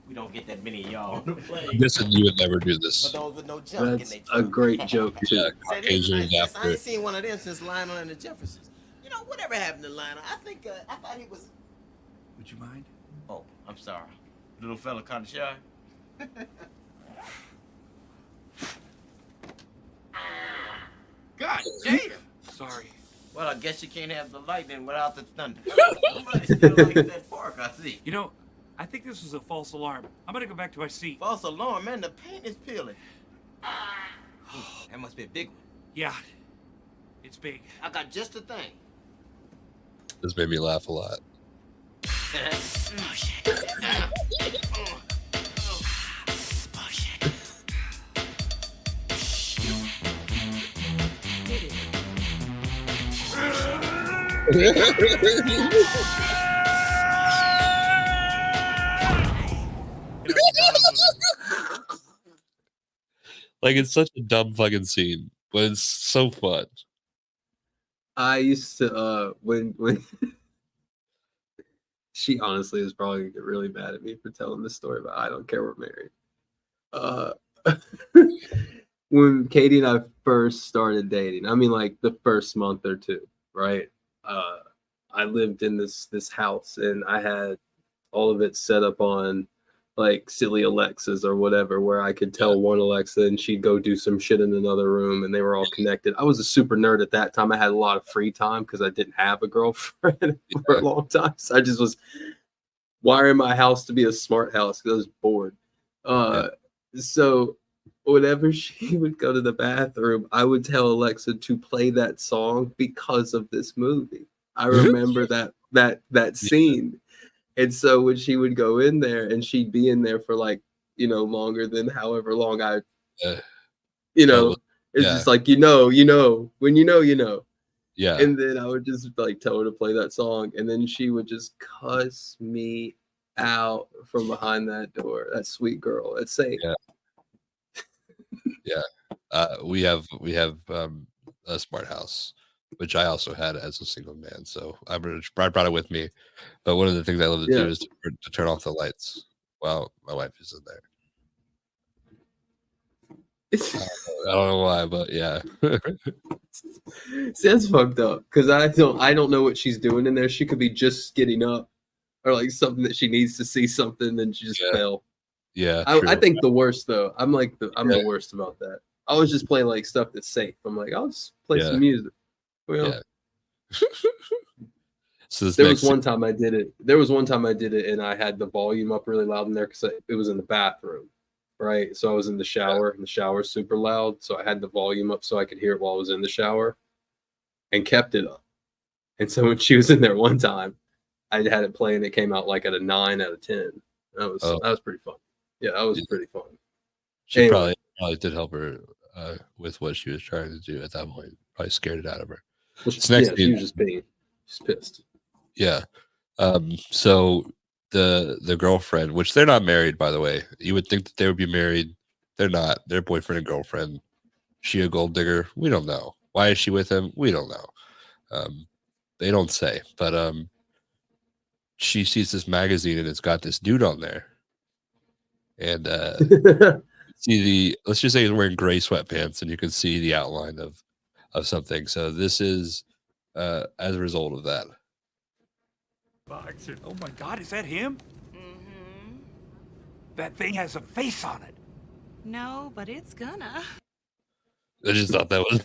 Speaker 14: We don't get that many of y'all on the plane.
Speaker 4: I'm guessing you would never do this.
Speaker 14: For those with no junk in
Speaker 3: That's
Speaker 14: their
Speaker 3: a great joke too.
Speaker 4: Yeah, Caucasians
Speaker 14: I
Speaker 4: after.
Speaker 14: ain't seen one of them since Lionel and the Jeffersons. You know, whatever happened to Lionel? I think I thought he was.
Speaker 1: Would you mind?
Speaker 14: Oh, I'm sorry. Little fella kind of shy. God damn!
Speaker 1: Sorry.
Speaker 14: Well, I guess you can't have the lightning without the thunder. Somebody still likes that pork, I see.
Speaker 1: You know, I think this was a false alarm. I'm gonna go back to my seat.
Speaker 14: False alarm, man. The paint is peeling. That must be a big one.
Speaker 1: Yeah, it's big.
Speaker 14: I got just the thing.
Speaker 4: This made me laugh a lot. Like it's such a dumb fucking scene, but it's so fun.
Speaker 3: I used to when she honestly is probably gonna get really mad at me for telling this story, but I don't care, we're married. When Katie and I first started dating, I mean like the first month or two, right? I lived in this house and I had all of it set up on like silly Alexas or whatever, where I could tell one Alexa and she'd go do some shit in another room and they were all connected. I was a super nerd at that time. I had a lot of free time because I didn't have a girlfriend for a long time. So I just was wiring my house to be a smart house because I was bored. So whenever she would go to the bathroom, I would tell Alexa to play that song because of this movie. I remember that scene. And so when she would go in there and she'd be in there for like, longer than however long it's just like, when you know.
Speaker 4: Yeah.
Speaker 3: And then I would just like tell her to play that song. And then she would just cuss me out from behind that door. That sweet girl. That's safe.
Speaker 4: Yeah. We have a smart house, which I also had as a single man. So I brought it with me. But one of the things I love to do is to turn off the lights while my wife is in there. I don't know why, but yeah.
Speaker 3: See, that's fucked up because I don't know what she's doing in there. She could be just getting up or like something that she needs to see something and she just fell.
Speaker 4: Yeah.
Speaker 3: I think the worst though. I'm the worst about that. I was just playing like stuff that's safe. I'm like, I'll just play some music. Well,
Speaker 4: so
Speaker 3: there was one time I did it. And I had the volume up really loud in there because it was in the bathroom, right? So I was in the shower, and the shower's super loud. So I had the volume up so I could hear it while I was in the shower, and kept it up. And so when she was in there one time, I had it playing. It came out like at a 9 out of 10. That was pretty fun. Yeah, that was pretty fun.
Speaker 4: She probably did help her with what she was trying to do at that point. Probably scared it out of her.
Speaker 3: Well, she was just pissed.
Speaker 4: Yeah. So the girlfriend, which they're not married, by the way. You would think that they would be married. They're not. They're boyfriend and girlfriend. She a gold digger? We don't know. Why is she with him? We don't know. They don't say. But she sees this magazine and it's got this dude on there. And let's just say he's wearing gray sweatpants and you can see the outline of something. So this is as a result of that.
Speaker 1: Oh my God, is that him? Mm-hmm. That thing has a face on it.
Speaker 15: No, but it's gonna.
Speaker 4: I just thought that was.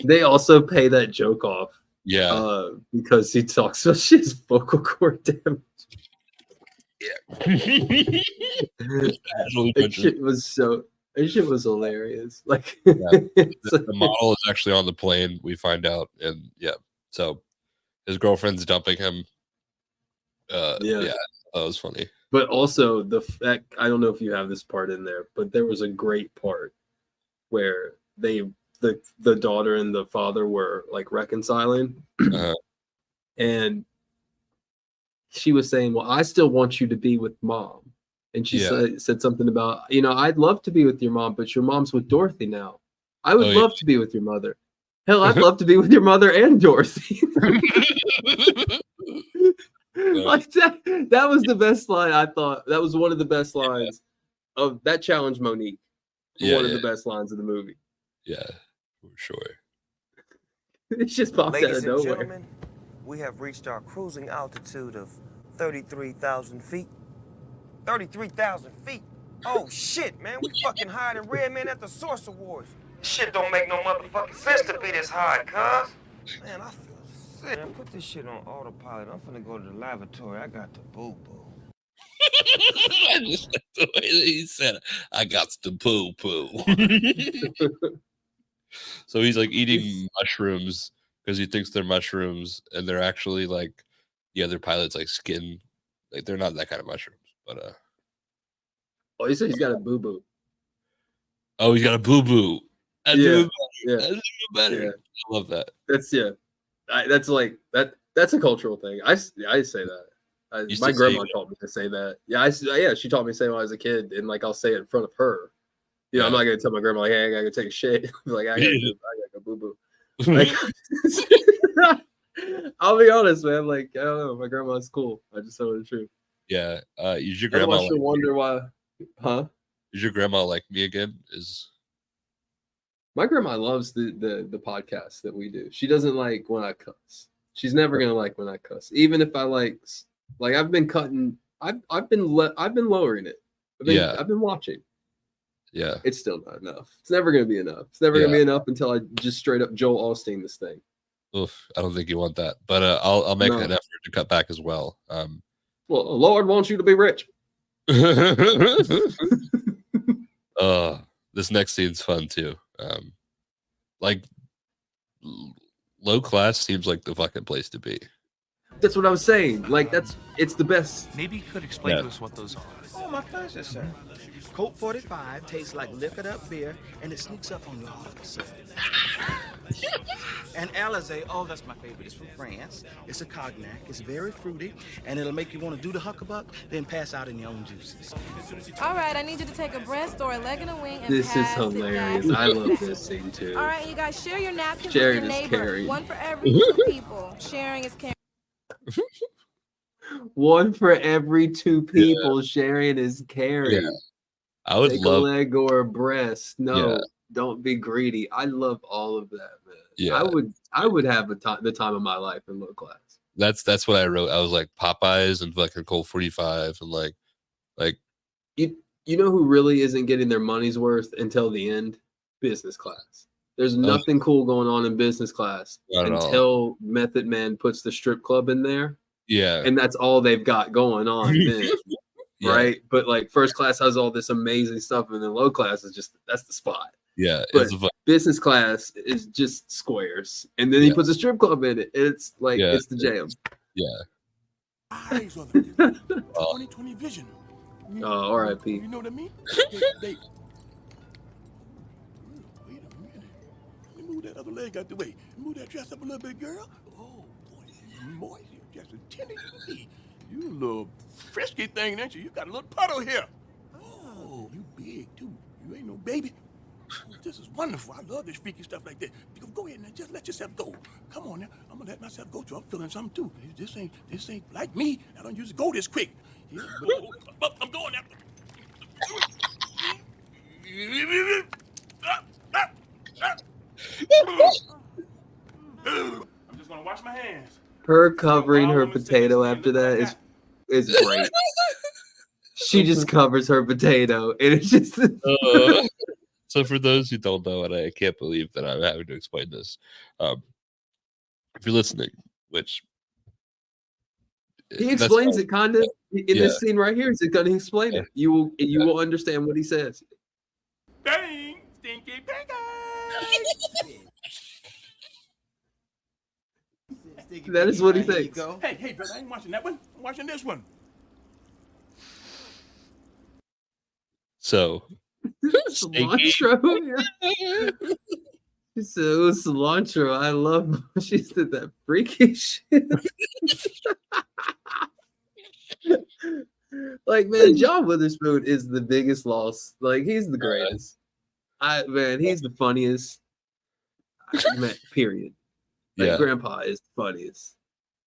Speaker 3: They also pay that joke off.
Speaker 4: Yeah.
Speaker 3: Because he talks about his vocal cord damage.
Speaker 4: Yeah.
Speaker 3: That shit was hilarious. Like
Speaker 4: the model is actually on the plane, we find out, and so his girlfriend's dumping him. That was funny.
Speaker 3: But also the fact, I don't know if you have this part in there, but there was a great part where the daughter and the father were like reconciling, and she was saying, well, I still want you to be with mom. And she said something about, I'd love to be with your mom, but your mom's with Dorothy now. I would love to be with your mother. Hell, I'd love to be with your mother and Dorothy. Like that was the best line. I thought that was one of the best lines of that challenge Monique. One of the best lines of the movie.
Speaker 4: Yeah, for sure.
Speaker 3: It just popped out of nowhere.
Speaker 12: Ladies and gentlemen, we have reached our cruising altitude of 33,000 feet. 33,000 feet? Oh shit, man, we fucking higher than Red Man at the Source Awards. Shit don't make no motherfucking sense to be this high, cuz. Man, I feel sick. Man, put this shit on autopilot. I'm finna go to the lavatory. I got the boo-boo.
Speaker 4: I just like the way that he said it. I got the poo-poo. So he's like eating mushrooms because he thinks they're mushrooms, and they're actually like the other pilot's like skin. Like they're not that kind of mushrooms, but
Speaker 3: oh, he said he's got a boo-boo.
Speaker 4: Oh, he's got a boo-boo. That's even better.
Speaker 3: Yeah.
Speaker 4: I love that.
Speaker 3: That's like that. That's a cultural thing. I say that. My grandma taught me to say that. Yeah, she taught me to say when I was a kid, and like I'll say it in front of her. I'm not gonna tell my grandma like, "Hey, I gotta go take a shit." Like I gotta go boo boo. Like, I'll be honest, man. Like I don't know, my grandma's cool. I just tell her the truth.
Speaker 4: Yeah. Is your grandma?
Speaker 3: I wonder why? Huh?
Speaker 4: Is your grandma like me again?
Speaker 3: My grandma loves the podcast that we do. She doesn't like when I cuss. She's never gonna like when I cuss, even if I like I've been cutting. I've been lowering it. I've been watching.
Speaker 4: Yeah,
Speaker 3: it's still not enough. It's never gonna be enough. It's never gonna be enough until I just straight up Joel Osteen this thing.
Speaker 4: Oof, I don't think you want that, but I'll make an effort to cut back as well.
Speaker 3: Well, the Lord wants you to be rich.
Speaker 4: This next scene's fun too. Like low class seems like the fucking place to be.
Speaker 3: That's what I was saying. Like it's the best.
Speaker 1: Maybe you could explain to us what those are.
Speaker 11: Oh, my pleasure, sir. Colt 45 tastes like liquored up beer, and it sneaks up on you all of a sudden. And Alizé, oh, that's my favorite. It's from France. It's a cognac. It's very fruity, and it'll make you want to do the huckabuck, then pass out in your own juices.
Speaker 15: All right, I need you to take a breast or a leg and a wing and
Speaker 3: This is
Speaker 15: pass it
Speaker 3: hilarious.
Speaker 15: back.
Speaker 3: I love this scene too.
Speaker 15: All right, you guys share your napkins
Speaker 3: Sharing
Speaker 15: with your
Speaker 3: is
Speaker 15: neighbor.
Speaker 3: caring.
Speaker 15: One for every 2 people. Sharing is caring.
Speaker 3: One for every 2 people. Sharing is caring.
Speaker 4: Yeah. I would
Speaker 3: Take
Speaker 4: love
Speaker 3: a leg or a breast. No, don't be greedy. I love all of that, man.
Speaker 4: Yeah,
Speaker 3: I would have the time of my life in low class.
Speaker 4: That's what I wrote. I was like Popeyes and fucking Colt 45 and like
Speaker 3: you know who really isn't getting their money's worth until the end? Business class. There's nothing cool going on in business class until Method Man puts the strip club in there.
Speaker 4: Yeah,
Speaker 3: and that's all they've got going on then. Right, but like first class has all this amazing stuff, and then low class is just that's the spot.
Speaker 4: Yeah,
Speaker 3: but business class is just squares, and then he puts a strip club in it. It's like it's the jam.
Speaker 4: Yeah.
Speaker 13: Eyes on the 20/20 vision.
Speaker 3: Oh, R.I.P.
Speaker 13: You know what I mean? Wait a minute. Let me move that other leg out the way. Move that dress up a little bit, girl. Oh, boy, you're just a tender to me.
Speaker 11: You a little frisky thing, ain't you? You got a little puddle here. Oh, you big, too. You ain't no baby. This is wonderful. I love this freaky stuff like that. Go ahead now, just let yourself go. Come on now. I'm gonna let myself go too. I'm feeling something too. This ain't like me. I don't usually go this quick. Yeah, I'm going now. I'm just gonna wash my hands.
Speaker 3: Her covering her potato after that is great. She just covers her potato, and it's just.
Speaker 4: So for those who don't know, and I can't believe that I'm having to explain this, if you're listening, which
Speaker 3: he explains it kind of in this scene right here. He's going to explain it. You will understand what he says.
Speaker 11: Bang! Stinky piggy!
Speaker 3: That is what he thinks.
Speaker 11: Hey, brother, I ain't watching that one. I'm watching this one.
Speaker 4: So,
Speaker 3: cilantro. She said it was cilantro. I love. She said that freaky shit. Like, man, John Witherspoon is the biggest loss. Like, he's the greatest. He's the funniest. Period. Like, Grandpa is the funniest.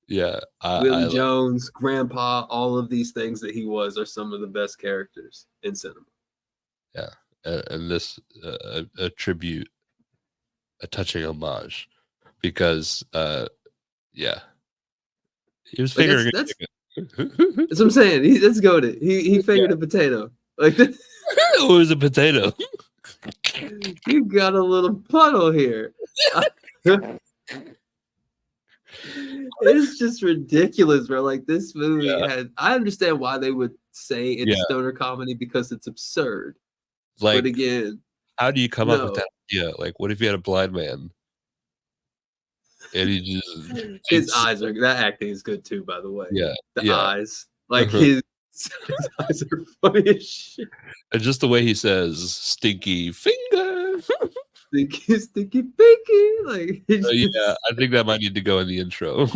Speaker 4: Yeah,
Speaker 3: Willie Jones, Grandpa, all of these things that he was are some of the best characters in cinema.
Speaker 4: Yeah, and this a tribute, a touching homage, because he was figuring.
Speaker 3: That's what I'm saying. Let's go to he figured a potato like this.
Speaker 4: It was a potato.
Speaker 3: You got a little puddle here. It's just ridiculous, bro. Like, this movie had. I understand why they would say it's stoner comedy because it's absurd.
Speaker 4: Like,
Speaker 3: but again,
Speaker 4: how do you come up with that idea? Like, what if you had a blind man and he just
Speaker 3: his eyes are that acting is good too, by the way.
Speaker 4: Yeah,
Speaker 3: the eyes, like his eyes are funny as shit.
Speaker 4: And just the way he says "stinky finger."
Speaker 3: Stinky pinky, like
Speaker 4: I think that might need to go in the intro.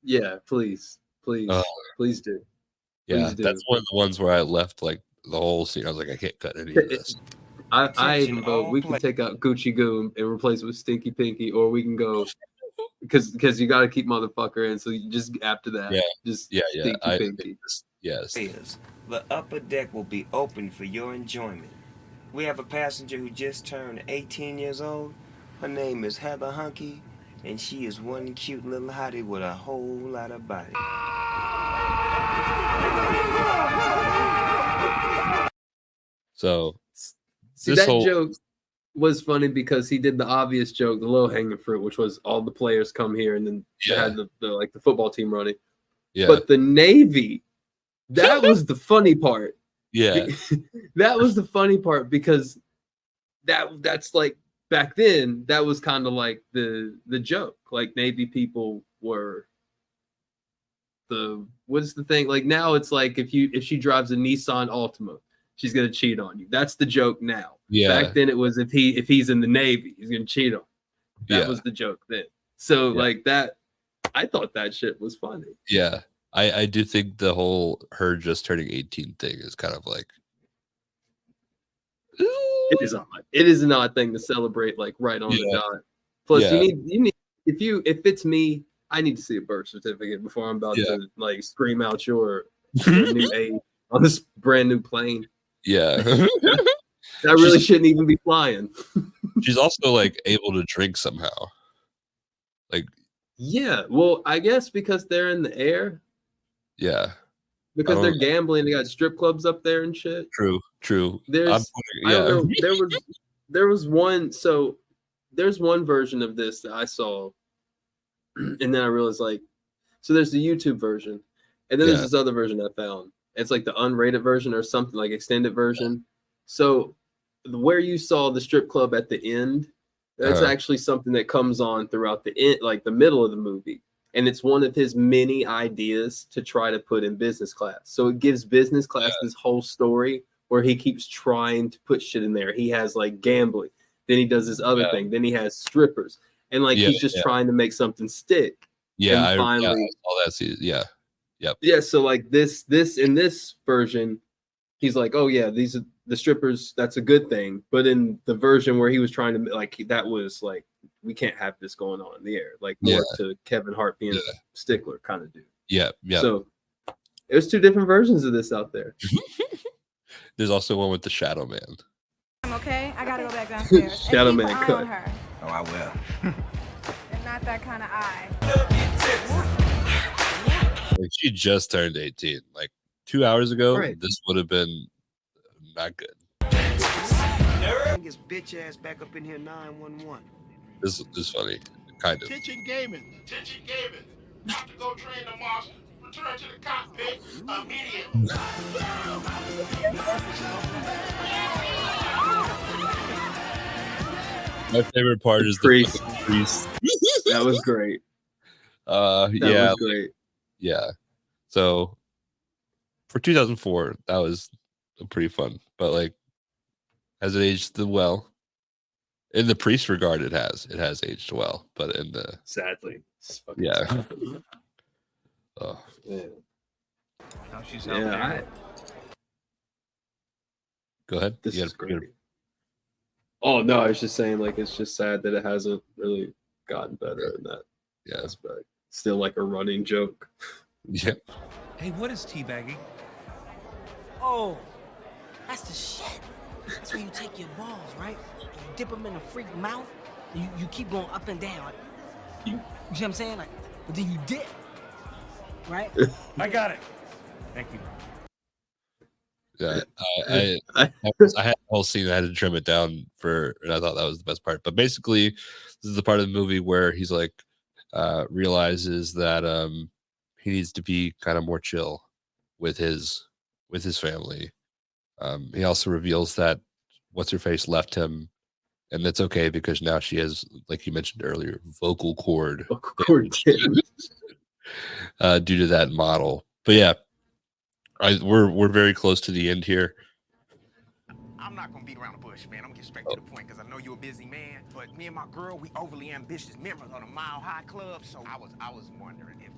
Speaker 3: Yeah, please do. Please do.
Speaker 4: That's one of the ones where I left like the whole scene. I was like, I can't cut any of this.
Speaker 3: I even vote we can take out Gucci Goom and replace it with Stinky Pinky, or we can go because you got to keep motherfucker in. So you just after that, Stinky Pinky.
Speaker 4: Yes.
Speaker 12: The upper deck will be open for your enjoyment. We have a passenger who just turned 18 years old. Her name is Heather Hunky, and she is one cute little hottie with a whole lot of body.
Speaker 4: So,
Speaker 3: see, that joke was funny because he did the obvious joke, the low-hanging fruit, which was all the players come here and then they had the football team running.
Speaker 4: Yeah.
Speaker 3: But the Navy, that was the funny part.
Speaker 4: Yeah.
Speaker 3: That was the funny part because that's like back then that was kind of like the joke. Like Navy people were what's the thing? Like now it's like if she drives a Nissan Altima, she's gonna cheat on you. That's the joke now.
Speaker 4: Yeah.
Speaker 3: Back then it was if he's in the Navy, he's gonna cheat on you. That was the joke then. So like that, I thought that shit was funny.
Speaker 4: Yeah. I do think the whole her just turning 18 thing is kind of like
Speaker 3: it is odd. It is an odd thing to celebrate like right on the dot. Plus you need if it's me, I need to see a birth certificate before I'm about to like scream out your new age on this brand new plane.
Speaker 4: Yeah.
Speaker 3: That really shouldn't even be flying.
Speaker 4: She's also like able to drink somehow. Like
Speaker 3: well, I guess because they're in the air.
Speaker 4: Yeah.
Speaker 3: Because they're gambling, they got strip clubs up there and shit.
Speaker 4: True.
Speaker 3: There's I don't know, there was one, so there's one version of this that I saw, and then I realized like, so there's the YouTube version, and then there's this other version I found. It's like the unrated version or something, like extended version. So where you saw the strip club at the end, that's actually something that comes on throughout the end, like the middle of the movie. And it's one of his many ideas to try to put in business class. So it gives business class this whole story where he keeps trying to put shit in there. He has like gambling, then he does this other thing, then he has strippers, and like he's just trying to make something stick.
Speaker 4: Yeah,
Speaker 3: and finally,
Speaker 4: all that. Yep.
Speaker 3: Yeah, so like this in this version, he's like, oh yeah, these are the strippers. That's a good thing. But in the version where he was trying to like, that was like, we can't have this going on in the air. Like more to Kevin Hart being a stickler kind of dude.
Speaker 4: Yeah, yeah.
Speaker 3: So there's two different versions of this out there.
Speaker 4: There's also one with the Shadow Man.
Speaker 15: I'm okay. I gotta go back downstairs.
Speaker 3: Shadow
Speaker 15: and keep
Speaker 3: Man
Speaker 15: an eye
Speaker 3: cut.
Speaker 15: on her.
Speaker 11: Oh, I will.
Speaker 15: And not that kind of eye.
Speaker 4: Like, she just turned 18. Like 2 hours ago,
Speaker 3: Right.
Speaker 4: this would have been not good.
Speaker 12: Bring his bitch ass back up in here 911.
Speaker 4: This is funny, kind of.
Speaker 11: Attention gaming. Attention gaming. Have to go train the marshal. Return to the cockpit immediately.
Speaker 4: My favorite part is
Speaker 3: priest.
Speaker 4: The priest.
Speaker 3: That was great.
Speaker 4: Yeah,
Speaker 3: was great.
Speaker 4: Yeah. So for 2004, that was pretty fun. But like, has it aged well? In the priest regard, it has. It has aged well. But in the
Speaker 3: sadly,
Speaker 4: yeah. Oh.
Speaker 3: Yeah.
Speaker 1: Now she's out
Speaker 3: Yeah,
Speaker 1: there.
Speaker 4: Go ahead.
Speaker 3: This
Speaker 4: You
Speaker 3: is
Speaker 4: gotta-
Speaker 3: great. Oh no, I was just saying, like, it's just sad that it hasn't really gotten better in that aspect. Still like a running joke.
Speaker 4: Yeah.
Speaker 1: Hey, what is teabagging?
Speaker 14: Oh, that's the shit. That's when you take your balls, right? You dip them in a freak mouth, and you keep going up and down. Like, you see what I'm saying? Like, but then you dip, right?
Speaker 1: I got it. Thank you.
Speaker 4: Yeah, I had a whole scene. I had to trim it down and I thought that was the best part. But basically, this is the part of the movie where he's like realizes that he needs to be kind of more chill with his family. He also reveals that what's her face left him, and that's okay because now she has, like you mentioned earlier, vocal cord due to that model. But yeah. We're very close to the end here.
Speaker 14: I'm not gonna beat around the bush, man. I'm gonna get straight to the point because I know you're a busy man. But me and my girl, we overly ambitious members of the Mile High Club. So I was wondering if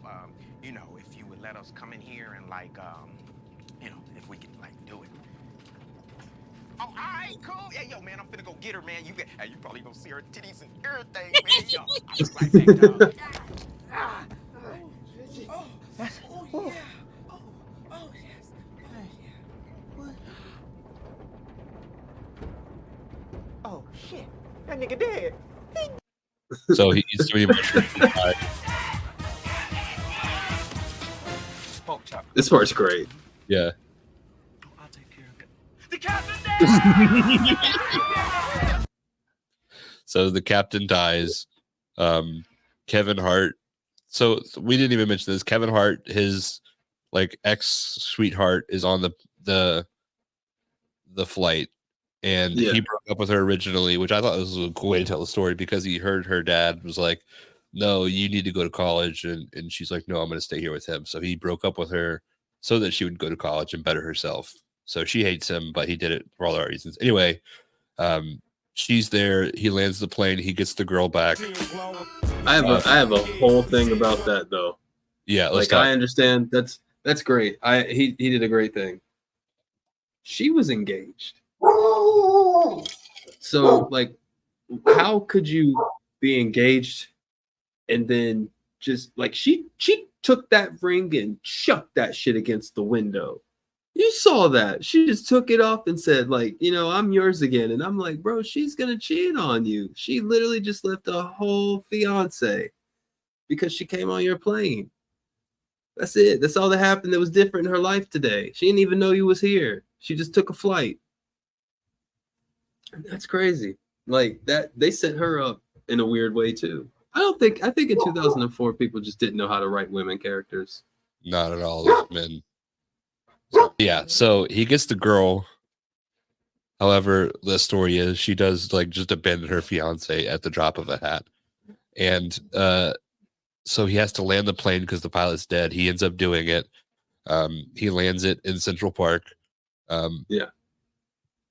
Speaker 14: if you would let us come in here and like if we could like do it. Oh, all right, cool. Yeah, yo, man, I'm finna go get her, man. You probably gonna see her titties and everything, man. Yo, I was right back, dog. Oh, yeah. Oh, yes. What? Oh, shit. That nigga dead.
Speaker 4: So he's pretty much
Speaker 3: This part's great.
Speaker 4: Yeah.
Speaker 14: I'll take care of it. The captain
Speaker 4: So the captain dies. Kevin Hart. So we didn't even mention this. Kevin Hart, his like ex sweetheart, is on the flight, and he broke up with her originally, which I thought was a cool way to tell the story because he heard her dad was like, "No, you need to go to college," and she's like, "No, I'm going to stay here with him." So he broke up with her so that she would go to college and better herself. So she hates him, but he did it for all the right reasons. Anyway, she's there. He lands the plane. He gets the girl back.
Speaker 3: I have a whole thing about that though.
Speaker 4: Yeah,
Speaker 3: like I understand that's great. He did a great thing. She was engaged. So like, how could you be engaged and then just like she took that ring and chucked that shit against the window. You saw that. She just took it off and said, like, I'm yours again. And I'm like, bro, she's gonna cheat on you. She literally just left a whole fiance because she came on your plane. That's it. That's all that happened that was different in her life today. She didn't even know you was here. She just took a flight. That's crazy. Like that, they set her up in a weird way too. I think in 2004 people just didn't know how to write women characters.
Speaker 4: Not at all. Those men. Yeah, so he gets the girl. However, the story is she does like just abandon her fiance at the drop of a hat. And so he has to land the plane because the pilot's dead. He ends up doing it. He lands it in Central Park.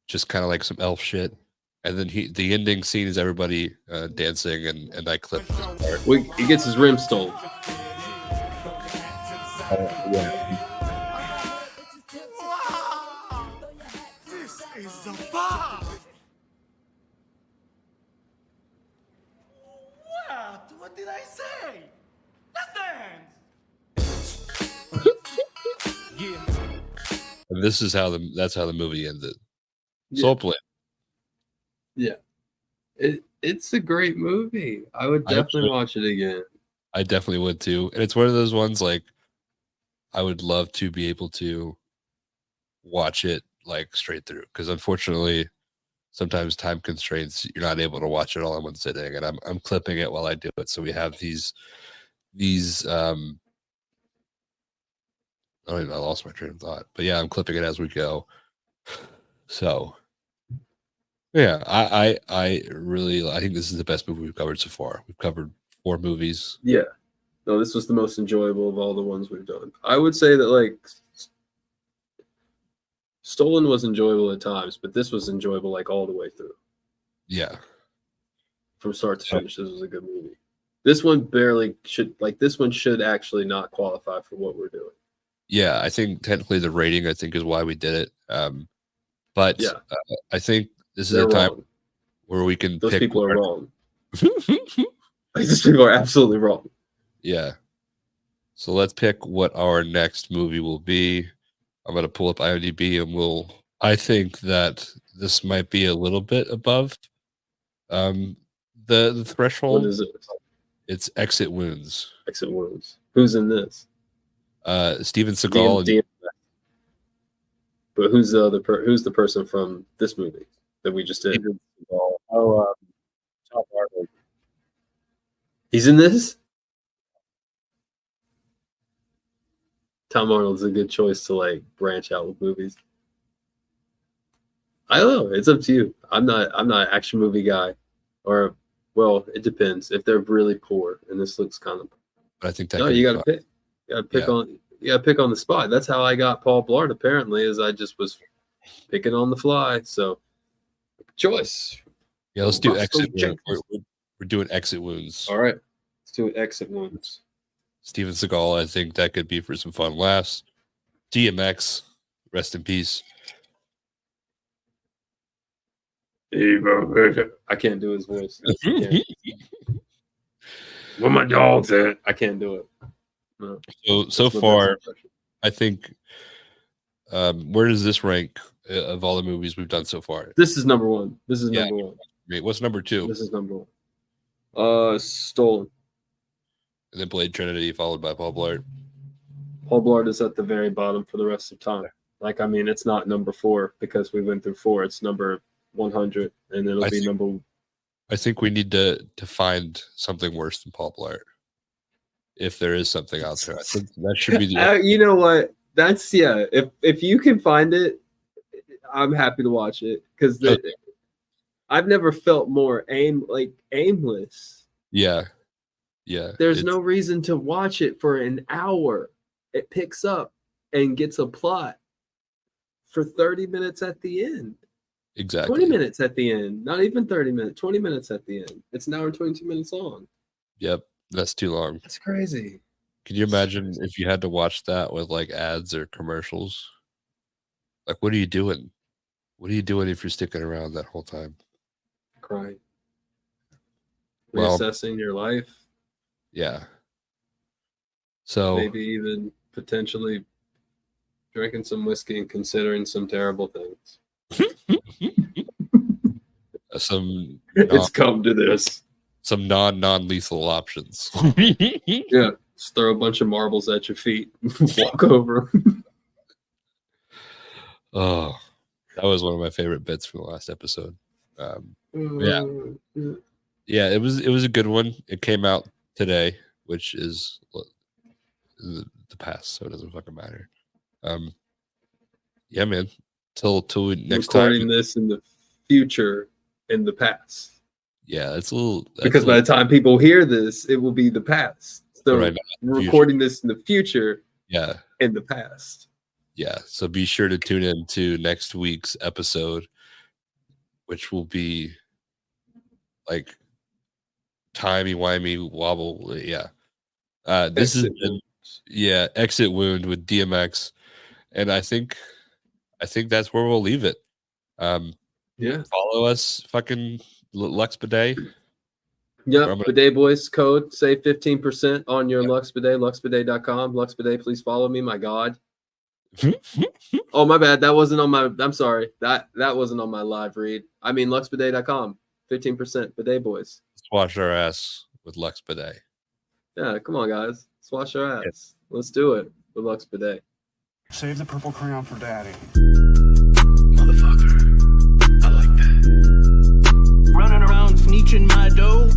Speaker 4: Just kind of like some elf shit. And then the ending scene is everybody dancing, and I clip this part.
Speaker 3: He gets his rim stolen.
Speaker 11: Wow! This is a vibe! What did I say? Let's dance!
Speaker 1: Yeah.
Speaker 4: And this is how that's how the movie ended. Soul Plane.
Speaker 3: Yeah. It's a great movie. I would definitely watch it again.
Speaker 4: I definitely would too. And it's one of those ones like I would love to be able to watch it like straight through because unfortunately sometimes time constraints you're not able to watch it all in one sitting and I'm clipping it while I do it. So we have these I lost my train of thought. But yeah, I'm clipping it as we go. So yeah, I think this is the best movie we've covered so far. We've covered 4 movies.
Speaker 3: Yeah. No, this was the most enjoyable of all the ones we've done. I would say that like Stolen was enjoyable at times, but this was enjoyable like all the way through.
Speaker 4: Yeah.
Speaker 3: From start to finish, this was a good movie. This one barely should this one should actually not qualify for what we're doing.
Speaker 4: Yeah, I think technically the rating I think is why we did it. But
Speaker 3: Yeah.
Speaker 4: I think this is
Speaker 3: They're
Speaker 4: a time
Speaker 3: wrong.
Speaker 4: where we can
Speaker 3: Those
Speaker 4: pick
Speaker 3: people are
Speaker 4: our-
Speaker 3: wrong. These people are absolutely wrong.
Speaker 4: Yeah. So let's pick what our next movie will be. I'm going to pull up IMDb and I think that this might be a little bit above the threshold.
Speaker 3: What is it?
Speaker 4: It's Exit Wounds.
Speaker 3: Exit Wounds. Who's in this?
Speaker 4: Steven Seagal.
Speaker 3: DM. But who's the other who's the person from this movie that we just did?
Speaker 16: Tom Arnold.
Speaker 3: He's in this? Tom Arnold's a good choice to like branch out with movies. I don't know. It's up to you. I'm not an action movie guy. Or well, it depends. If they're really poor and this looks kind of
Speaker 4: But I think that
Speaker 3: no,
Speaker 4: could
Speaker 3: you
Speaker 4: be
Speaker 3: gotta
Speaker 4: fun.
Speaker 3: pick. You gotta pick on the spot. That's how I got Paul Blart, apparently, is I just was picking on the fly. So choice.
Speaker 4: Yeah, let's do
Speaker 3: Roscoe
Speaker 4: Exit Wounds.
Speaker 3: Jenkins.
Speaker 4: We're doing Exit Wounds.
Speaker 3: All right. Let's do Exit Wounds.
Speaker 4: Steven Seagal, I think that could be for some fun laughs. DMX, rest in peace.
Speaker 3: I can't do his voice. Where my dog's at? I can't do it. No.
Speaker 4: So
Speaker 3: That's my
Speaker 4: far,
Speaker 3: best impression.
Speaker 4: I think where does this rank of all the movies we've done so far?
Speaker 3: This is number one. This is
Speaker 4: Yeah.
Speaker 3: number one.
Speaker 4: Wait, what's number 2?
Speaker 3: This is number one. Stolen.
Speaker 4: And then Blade Trinity, followed by Paul Blart.
Speaker 3: Paul Blart is at the very bottom for the rest of time. Like, I mean, it's not number 4 because we went through 4. It's number 100, and it'll be number.
Speaker 4: I think we need to find something worse than Paul Blart. If there is something out there, I think that should be the.
Speaker 3: You know what? That's If you can find it, I'm happy to watch it because I've never felt more aimless.
Speaker 4: Yeah. Yeah.
Speaker 3: There's no reason to watch it for an hour. It picks up and gets a plot for 30 minutes at the end.
Speaker 4: Exactly.
Speaker 3: 20 minutes at the end. Not even 30 minutes. 20 minutes at the end. It's an hour and 22 minutes long.
Speaker 4: Yep. That's too long.
Speaker 3: That's crazy.
Speaker 4: Can you imagine if you had to watch that with like ads or commercials? Like, what are you doing? What are you doing if you're sticking around that whole time?
Speaker 3: Crying.
Speaker 4: Well,
Speaker 3: Reassessing your life.
Speaker 4: Yeah. So
Speaker 3: Maybe even potentially drinking some whiskey and considering some terrible things. It's come to this.
Speaker 4: Some non-lethal options.
Speaker 3: Yeah. Just throw a bunch of marbles at your feet. Walk over 'em.
Speaker 4: Oh, that was one of my favorite bits from the last episode. Yeah, it was a good one. It came out today, which is the past, so it doesn't fucking matter. Yeah, man. Till next
Speaker 3: Recording
Speaker 4: time.
Speaker 3: this in the future, in the past.
Speaker 4: Yeah, it's a little
Speaker 3: Because by the time people hear this, it will be the past. So
Speaker 4: Right,
Speaker 3: we're recording this in the future.
Speaker 4: Yeah.
Speaker 3: In the past.
Speaker 4: Yeah, so be sure to tune in to next week's episode, which will be like timey-wimey wobble. Yeah. This has been Yeah, exit wound with DMX, and I think that's where we'll leave it.
Speaker 3: Yeah.
Speaker 4: Follow us, fucking Lux Bidet.
Speaker 3: Yep, Bidet Boys code. Save 15% on your Lux Bidet, luxbidet.com. Lux Bidet, please follow me. My God. Oh, my bad. That wasn't on my. I'm sorry. That wasn't on my live read. I mean, luxbidet.com. 15%. Bidet Boys.
Speaker 4: Let's wash our ass with Lux Bidet.
Speaker 3: Yeah, come on, guys. Let's wash our ass. Yes. Let's do it with Lux Bidet.
Speaker 16: Save the purple crayon for daddy.
Speaker 2: Motherfucker. I like that.
Speaker 17: Running around sneeching my dough.